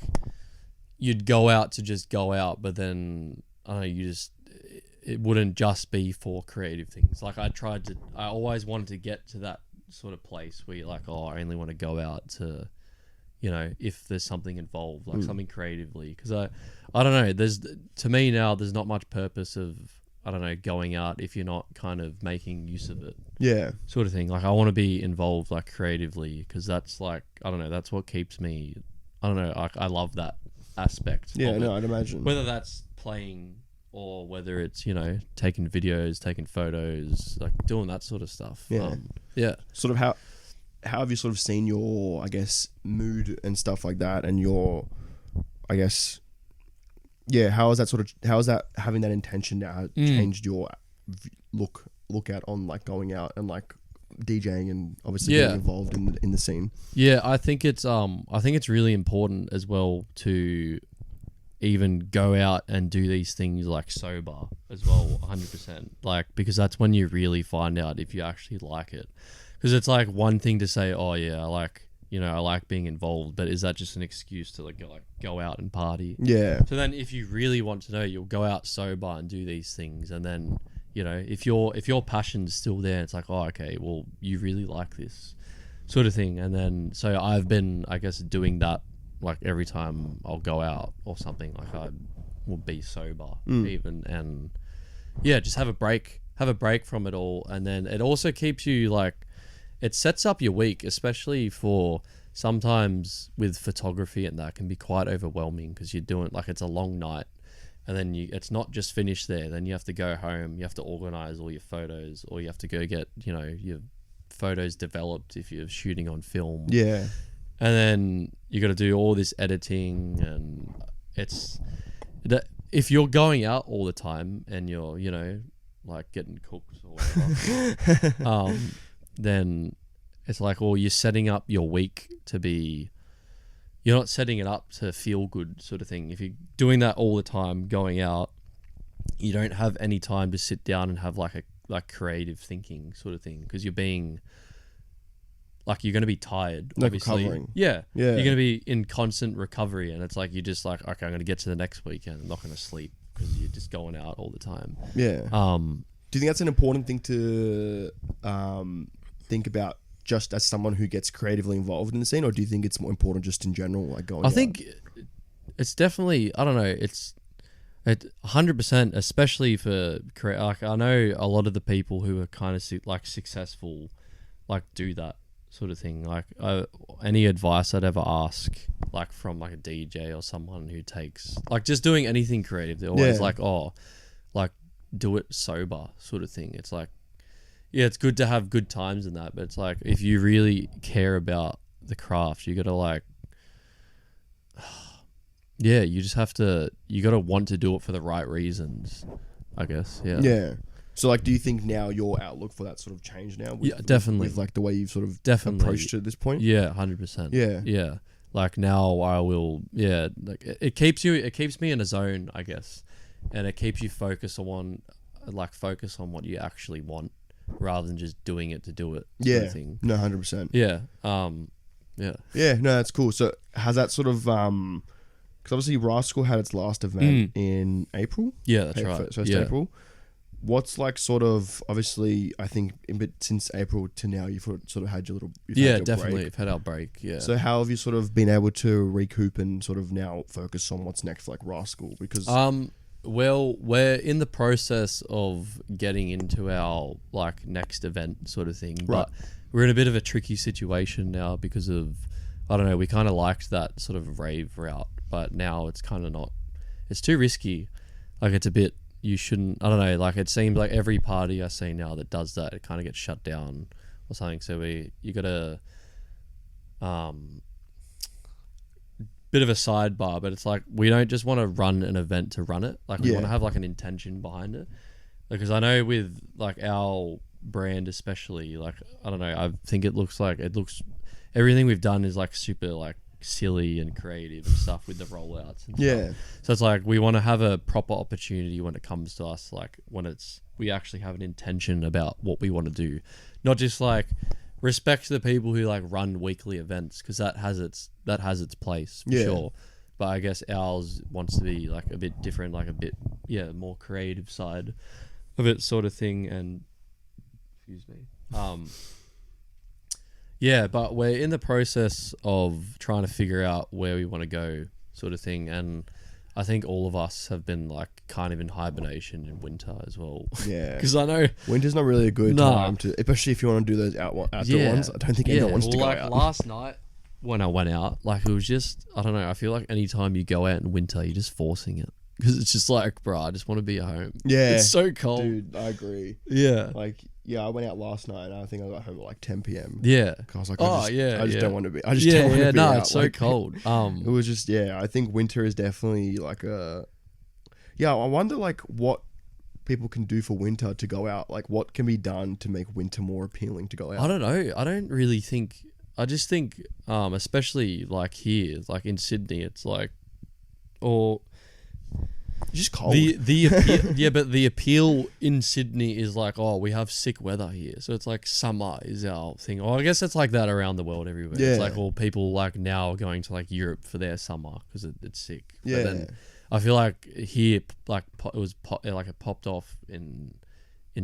you'd go out to just go out, but then I don't know, it wouldn't just be for creative things. Like I always wanted to get to that sort of place where you're like, oh, I only want to go out to, you know, if there's something involved, like something creatively. Because I don't know, to me now, there's not much purpose of, I don't know, going out if you're not kind of making use of it, Yeah. sort of thing. Like I want to be involved like creatively, because that's like, I don't know, that's what keeps me, I don't know, I love that aspect. Yeah, of no, it. I'd imagine. Whether that's playing or whether it's, you know, taking videos, taking photos, like doing that sort of stuff. Yeah. Yeah. Sort of how have you sort of seen your, I guess, mood and stuff like that, and your, I guess, yeah, how is that having that intention now changed your look out on like going out and like DJing and obviously being involved in the scene? Yeah, I think it's really important as well to even go out and do these things like sober as well, 100%. Like, because that's when you really find out if you actually like it. Because it's like one thing to say, oh yeah, I like being involved, but is that just an excuse to like go out and party? Yeah. So then if you really want to know, you'll go out sober and do these things, and then, you know, if your passion's still there, it's like, oh, okay, well, you really like this sort of thing. And then, so I've been, I guess, doing that like every time I'll go out or something, like I will be sober even, and yeah, just have a break from it all. And then it also keeps you like, it sets up your week, especially for sometimes with photography, and that can be quite overwhelming because you're doing like, it's a long night, and then it's not just finished there. Then you have to go home, you have to organize all your photos, or you have to go get, you know, your photos developed if you're shooting on film. Yeah. And then you got to do all this editing, and it's that if you're going out all the time and you're, you know, like getting cooked or whatever, then it's like, well, you're setting up your week to be, you're not setting it up to feel good sort of thing. If you're doing that all the time, going out, you don't have any time to sit down and have like creative thinking sort of thing, because you're being like, you're going to be tired, like obviously. Recovering. Yeah. Yeah. You're going to be in constant recovery, and it's like, you're just like, okay, I'm going to get to the next weekend. I'm not going to sleep because you're just going out all the time. Yeah. Do you think that's an important thing to think about just as someone who gets creatively involved in the scene, or do you think it's more important just in general, like going out? I think it's definitely, I don't know, it's 100%, especially for like, I know a lot of the people who are kind of like successful like do that sort of thing. Like any advice I'd ever ask, like from like a DJ or someone who takes like just doing anything creative, they're always like, oh, like do it sober sort of thing. It's like, yeah, it's good to have good times in that, but it's like, if you really care about the craft, you gotta like, yeah, you just have to, you gotta want to do it for the right reasons, I guess. Yeah. Yeah. So like, do you think now your outlook for that sort of changed now? Yeah, definitely. With like the way you've sort of definitely approached it at this point? Yeah, 100%. Yeah. Yeah. Like now I will, yeah, like it keeps me in a zone, I guess. And it keeps you focus on what you actually want, rather than just doing it to do it. Yeah. Sort of thing. No, 100%. Yeah. Yeah. Yeah, no, that's cool. So has that sort of, because obviously Rascal had its last event in April. Yeah, that's right. First April. What's like sort of, obviously, I think since April to now, you've sort of had your little... Yeah, definitely. We've had our break, yeah. So how have you sort of been able to recoup and sort of now focus on what's next for like Rascal? Because... Well, we're in the process of getting into our like next event sort of thing, but we're in a bit of a tricky situation now because of, I don't know, we kind of liked that sort of rave route, but now it's kind of not, it's too risky. Like it's a bit, you shouldn't, I don't know, like it seems like every party I see now that does that, it kind of gets shut down or something. So you gotta, bit of a sidebar, but it's like, we don't just want to run an event to run it. Like we want to have like an intention behind it, because I know with like our brand especially, like I don't know, I think it looks everything we've done is like super like silly and creative and stuff with the rollouts and stuff. So it's like we want to have a proper opportunity when it comes to us, like when we actually have an intention about what we want to do, not just like respect the people who like run weekly events, because that has its place for sure. But I guess ours wants to be like a bit different, like a bit more creative side of it sort of thing. And excuse me. But we're in the process of trying to figure out where we want to go sort of thing. And I think all of us have been like kind of in hibernation in winter as well. Yeah. Because I know Winter's not really a good Nah. time to, especially if you want to do those outdoor ones. I don't think anyone wants to go like out. last night when I went out, like it was just, I don't know, I feel like anytime you go out in winter, you're just forcing it. Because it's just like, bro, I just want to be at home. Yeah. It's so cold. Dude, I agree. Yeah. Like, yeah, I went out last night and I think I got home at like 10 p.m. Yeah. I was like, Oh, I yeah, just yeah. don't want to be. I just don't want to be no, out. it's so Like, cold. It was just, yeah, I think winter is definitely like a. Yeah, I wonder like what people can do for winter to go out. Like, what can be done to make winter more appealing to go out? I don't know. I don't really think. I just think, especially like here, like in Sydney, it's like, or It's just cold. the appeal, yeah, but the appeal in Sydney is like, oh, we have sick weather here, so it's like summer is our thing. Or I guess it's like that around the world everywhere. Yeah. It's like all people like now are going to like Europe for their summer because it's sick. Yeah. But then I feel like here, like it popped off in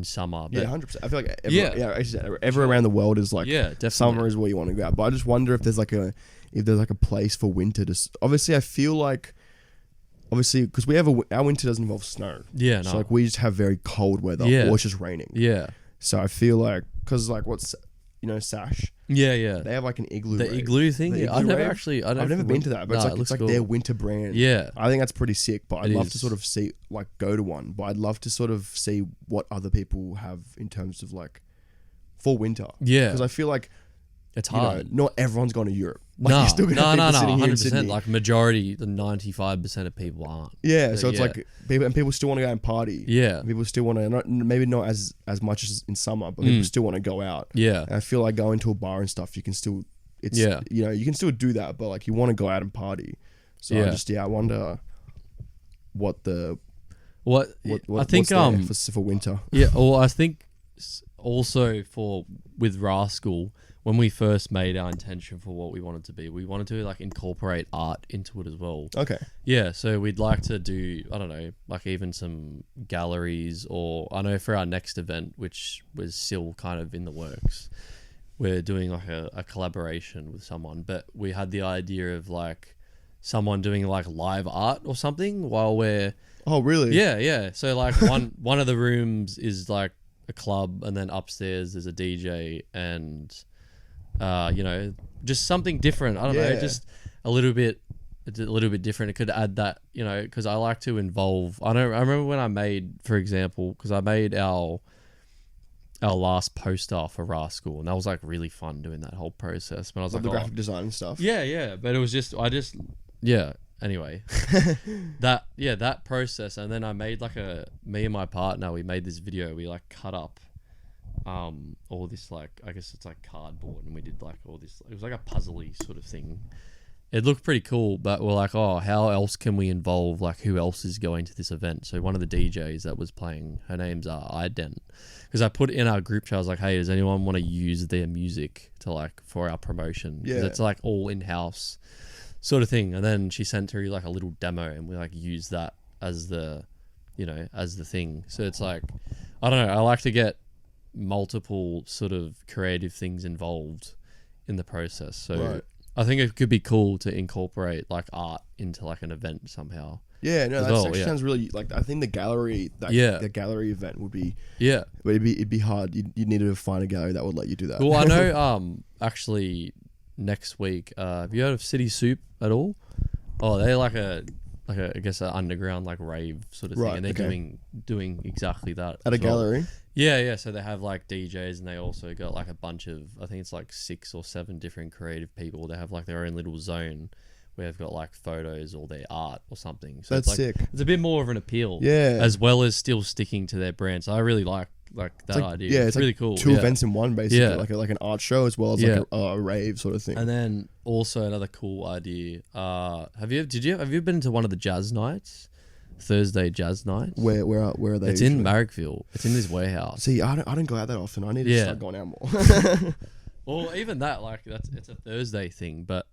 summer. But Yeah, 100%. I feel like Yeah. everywhere around the world is like yeah, definitely. summer is where you want to go out. But I just wonder if there's like a place for winter to. Obviously, I feel like because our winter doesn't involve snow. Yeah, no. So like we just have very cold weather, Yeah. or it's just raining. Yeah. So I feel like because like what's Sash, Yeah. they have like an igloo. The rave. igloo thing. The Yeah, igloo I've never rave? actually. I've never been to that, but it it's like cool. their winter brand. Yeah. I think that's pretty sick. But I'd It love is. to sort of see go to one. But I'd love to sort of see what other people have in terms of like for winter. Yeah. Because I feel like It's you know, hard. not everyone's going to Europe. Like, No, you're still gonna have people sitting here in 100%. Sydney. Like majority, the 95% of people aren't. Yeah, But so it's yeah. like people still want to go out and party. Yeah. People still want to maybe not as much as in summer, but people still want to go out. Yeah. And I feel like going to a bar and stuff, you can still you can still do that, but like you want to go out and party. So I wonder what I think for winter. yeah, or I think also with Rascal, when we first made our intention for what we wanted to be, we wanted to like incorporate art into it as well. Okay. Yeah, so we'd like to do, I don't know, like even some galleries, or I know for our next event, which was still kind of in the works, we're doing like a collaboration with someone, but we had the idea of like someone doing like live art or something while we're... Oh, really? Yeah. So like one of the rooms is like a club, and then upstairs there's a DJ and... just something different. I don't know, just a little bit different. It could add that, because I like to involve. I remember when I made, for example, because I made our last poster for Rascal, and that was like really fun doing that whole process. But I was like, the graphic design and stuff. Yeah. But it was anyway, that process, and then I made like me and my partner, we made this video. We like cut up all this, like, I guess it's like cardboard, and we did like all this, it was like a puzzly sort of thing. It looked pretty cool, but we're like, oh, how else can we involve, like, who else is going to this event? So one of the DJs that was playing, her name's Ident, because I put in our group chat, I was like, hey, does anyone want to use their music to like for our promotion? Because it's like all in-house sort of thing. And then she sent through like a little demo, and we like used that as the thing. So it's like, I don't know, I like to get multiple sort of creative things involved in the process. So I think it could be cool to incorporate like art into like an event somehow. Yeah, no, that actually sounds really, like, I think the gallery event would be, but it'd be hard. You'd need to find a gallery that would let you do that. Well, I know actually next week, have you heard of City Soup at all? Oh, they're like a I guess an underground like rave sort of thing, and they're doing exactly that at a gallery. Yeah. So they have like DJs, and they also got like a bunch of, I think it's like 6 or 7 different creative people. They have like their own little zone where they've got like photos or their art or something. So That's it's like, sick. It's a bit more of an appeal, as well as still sticking to their brand. So I really like that idea. Yeah, it's really like cool. 2 events in one, basically, like an art show as well as like a rave sort of thing. And then also another cool idea. Have you been to one of the jazz nights? Thursday jazz nights. Where are they? It's in Marrickville. It's in this warehouse. See, I don't go out that often. I need to start going out more. Well, even that, like, it's a Thursday thing, but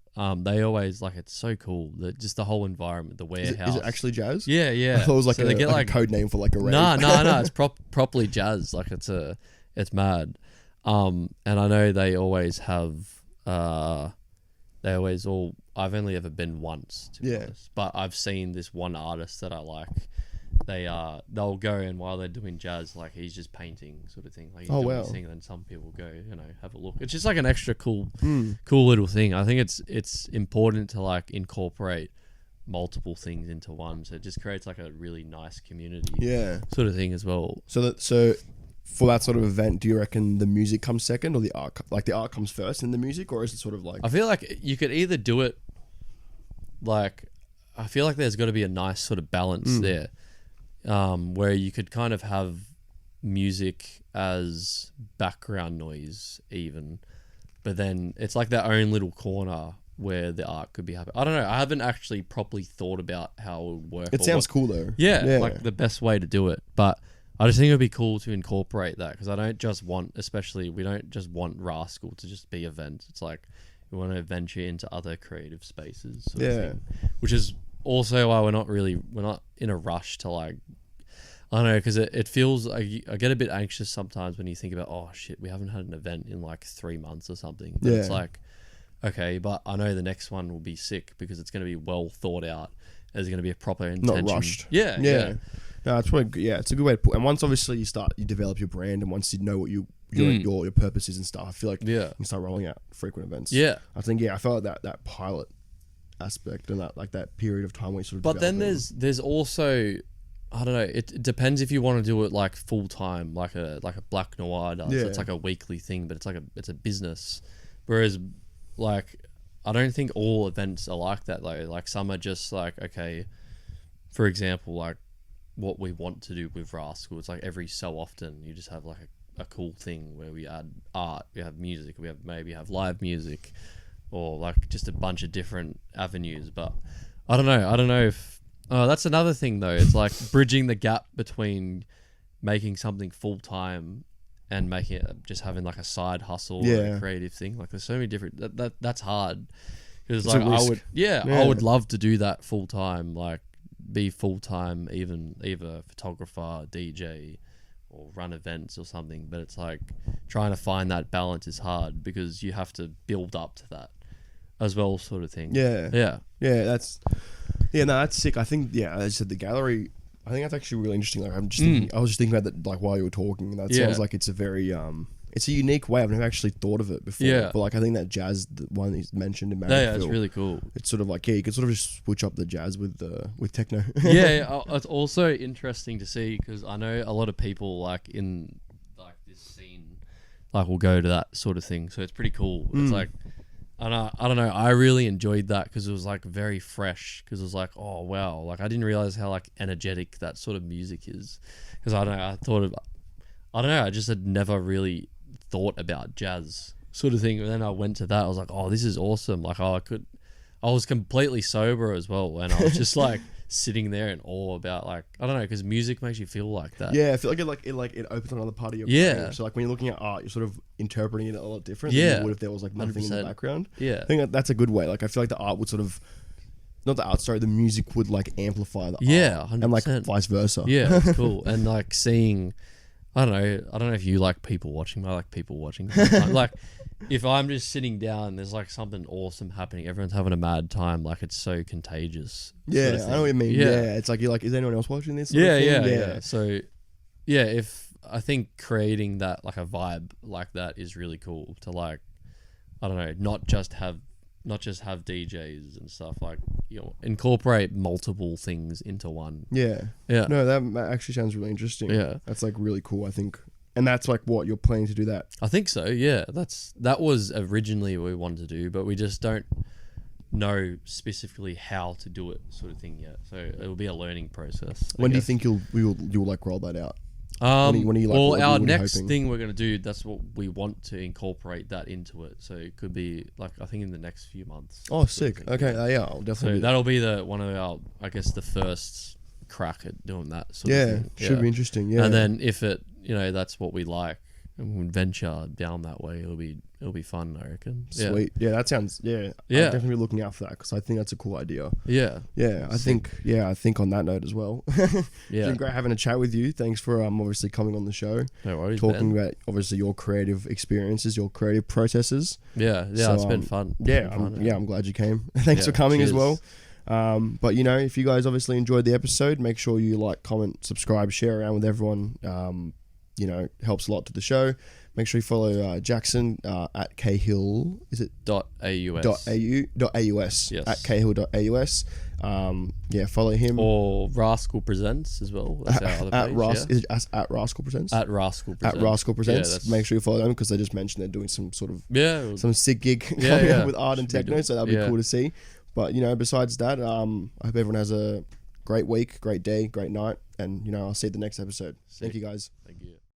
they always, like, it's so cool. Just the whole environment, the warehouse. Is it actually jazz? Yeah. I thought it was like, so they get like a code name for like a rave. No, it's properly jazz. Like, it's mad. And I know they always have, I've only ever been once, to be honest, but I've seen this one artist that I like, they'll go, and while they're doing jazz, like he's just painting sort of thing. Like he's Oh, doing wow. his thing, and then some people go, have a look. It's just like an extra cool little thing. I think it's important to like incorporate multiple things into one, so it just creates like a really nice community sort of thing as well. So for that sort of event, do you reckon the music comes second or the art? Like the art comes first and the music, or is it sort of like? I feel like you could either do it like, I feel like there's got to be a nice sort of balance there, where you could kind of have music as background noise even, but then it's like their own little corner where the art could be happening. I don't know. I haven't actually properly thought about how it would work. It sounds cool though. Yeah, like the best way to do it. But I just think it would be cool to incorporate that, because I don't just want, we don't just want Rascal to just be events. It's like we want to venture into other creative spaces sort of thing, which is also why we're not in a rush to like, I don't know, because it feels like I get a bit anxious sometimes when you think about, oh shit, we haven't had an event in like 3 months or something. But it's like, okay, but I know the next one will be sick because it's going to be well thought out. There's going to be a proper intention. Not rushed. Yeah. No, it's probably, it's a good way to put. And once obviously you develop your brand, and once you know what your purpose is and stuff, I feel like you can start rolling out frequent events. Yeah, I think I felt like that pilot aspect and that period of time where you sort of. But then there's also, I don't know. It depends if you want to do it like full time, like a Black Noir does. It's like a weekly thing, but it's a business. Whereas, like, I don't think all events are like that though. Like some are just like, okay, for example, like what we want to do with Rascal, it's like every so often you just have like a cool thing where we add art, we have music, we have live music, or like just a bunch of different avenues. But I don't know if that's another thing though. It's like bridging the gap between making something full time and making it just having like a side hustle or a creative thing. Like there's so many different that's hard, because like I would love to do that full time, like be full time, even either photographer, DJ, or run events or something. But it's like trying to find that balance is hard because you have to build up to that as well, sort of thing. That's sick. I think as I said, the gallery, I think that's actually really interesting. Like I was just thinking about that like while you were talking. That sounds like it's a very it's a unique way. I've never actually thought of it before. Yeah. But like I think that jazz, the one he's mentioned in Marriott, it's really cool. It's sort of like you can sort of just switch up the jazz with techno. It's also interesting to see, because I know a lot of people like in like this scene like will go to that sort of thing. So it's pretty cool. It's like, and I don't know, I really enjoyed that because it was like very fresh, because it was like, oh wow, like I didn't realize how like energetic that sort of music is, because I just had never really thought about jazz sort of thing. And then I went to that, I was like, oh, this is awesome. Like I was completely sober as well, and I was just like sitting there in awe about, like, I don't know, because music makes you feel like that. I feel like it opens another part of your brain. So like when you're looking at art, you're sort of interpreting it a lot different than you would if there was like nothing 100%. In the background. I think that's a good way. Like I feel like the art would sort of, not the art, sorry, the music would like amplify the art. 100%. And like vice versa. That's cool. And like seeing, I don't know if you like people watching, but I like people watching sometimes. Like if I'm just sitting down, there's like something awesome happening, everyone's having a mad time, like it's so contagious. I know what you mean. It's like you're like, is anyone else watching this? So if I think creating that, like a vibe like that, is really cool to, like, I don't know, not just have DJs and stuff, like, incorporate multiple things into one. No, that actually sounds really interesting. That's like really cool, I think. And that's like what you're planning to do that. I think so. That was originally what we wanted to do, but we just don't know specifically how to do it, sort of thing, yet. So it will be a learning process. When do you think you'll like roll that out? When are you, like, our next thing we're going to do, that's what we want to incorporate that into it. So it could be like, I think in the next few months. Oh, sick. Okay. I'll definitely. So that'll be one of our, I guess, the first crack at doing that sort of thing. Should be interesting. And then if it, that's what we like, and we venture down that way, it'll be fun, I reckon. Sweet. That sounds. I'll definitely be looking out for that, because I think that's a cool idea. I think on that note as well. It's been great having a chat with you. Thanks for obviously coming on the show. No worries, talking about obviously your creative experiences, your creative processes. So, it's been fun. I'm glad you came. Thanks for coming as well. But you know, if you guys obviously enjoyed the episode, make sure you like, comment, subscribe, share around with everyone. You know, helps a lot to the show. Make sure you follow Jackson at Cahill. Is it .aus. .aus Yes. at Cahill.aus. Yeah, follow him. Or Rascal Presents as well. That's our other page. Is it at Rascal Presents? At Rascal Presents. At Rascal Presents. Yeah, Make sure you follow them because they just mentioned they're doing some sort of some sick gig Yeah, coming yeah. up with art and techno, so that'll be cool to see. But you know, besides that, I hope everyone has a great week, great day, great night, and you know, I'll see you at the next episode. Thank you guys. Thank you.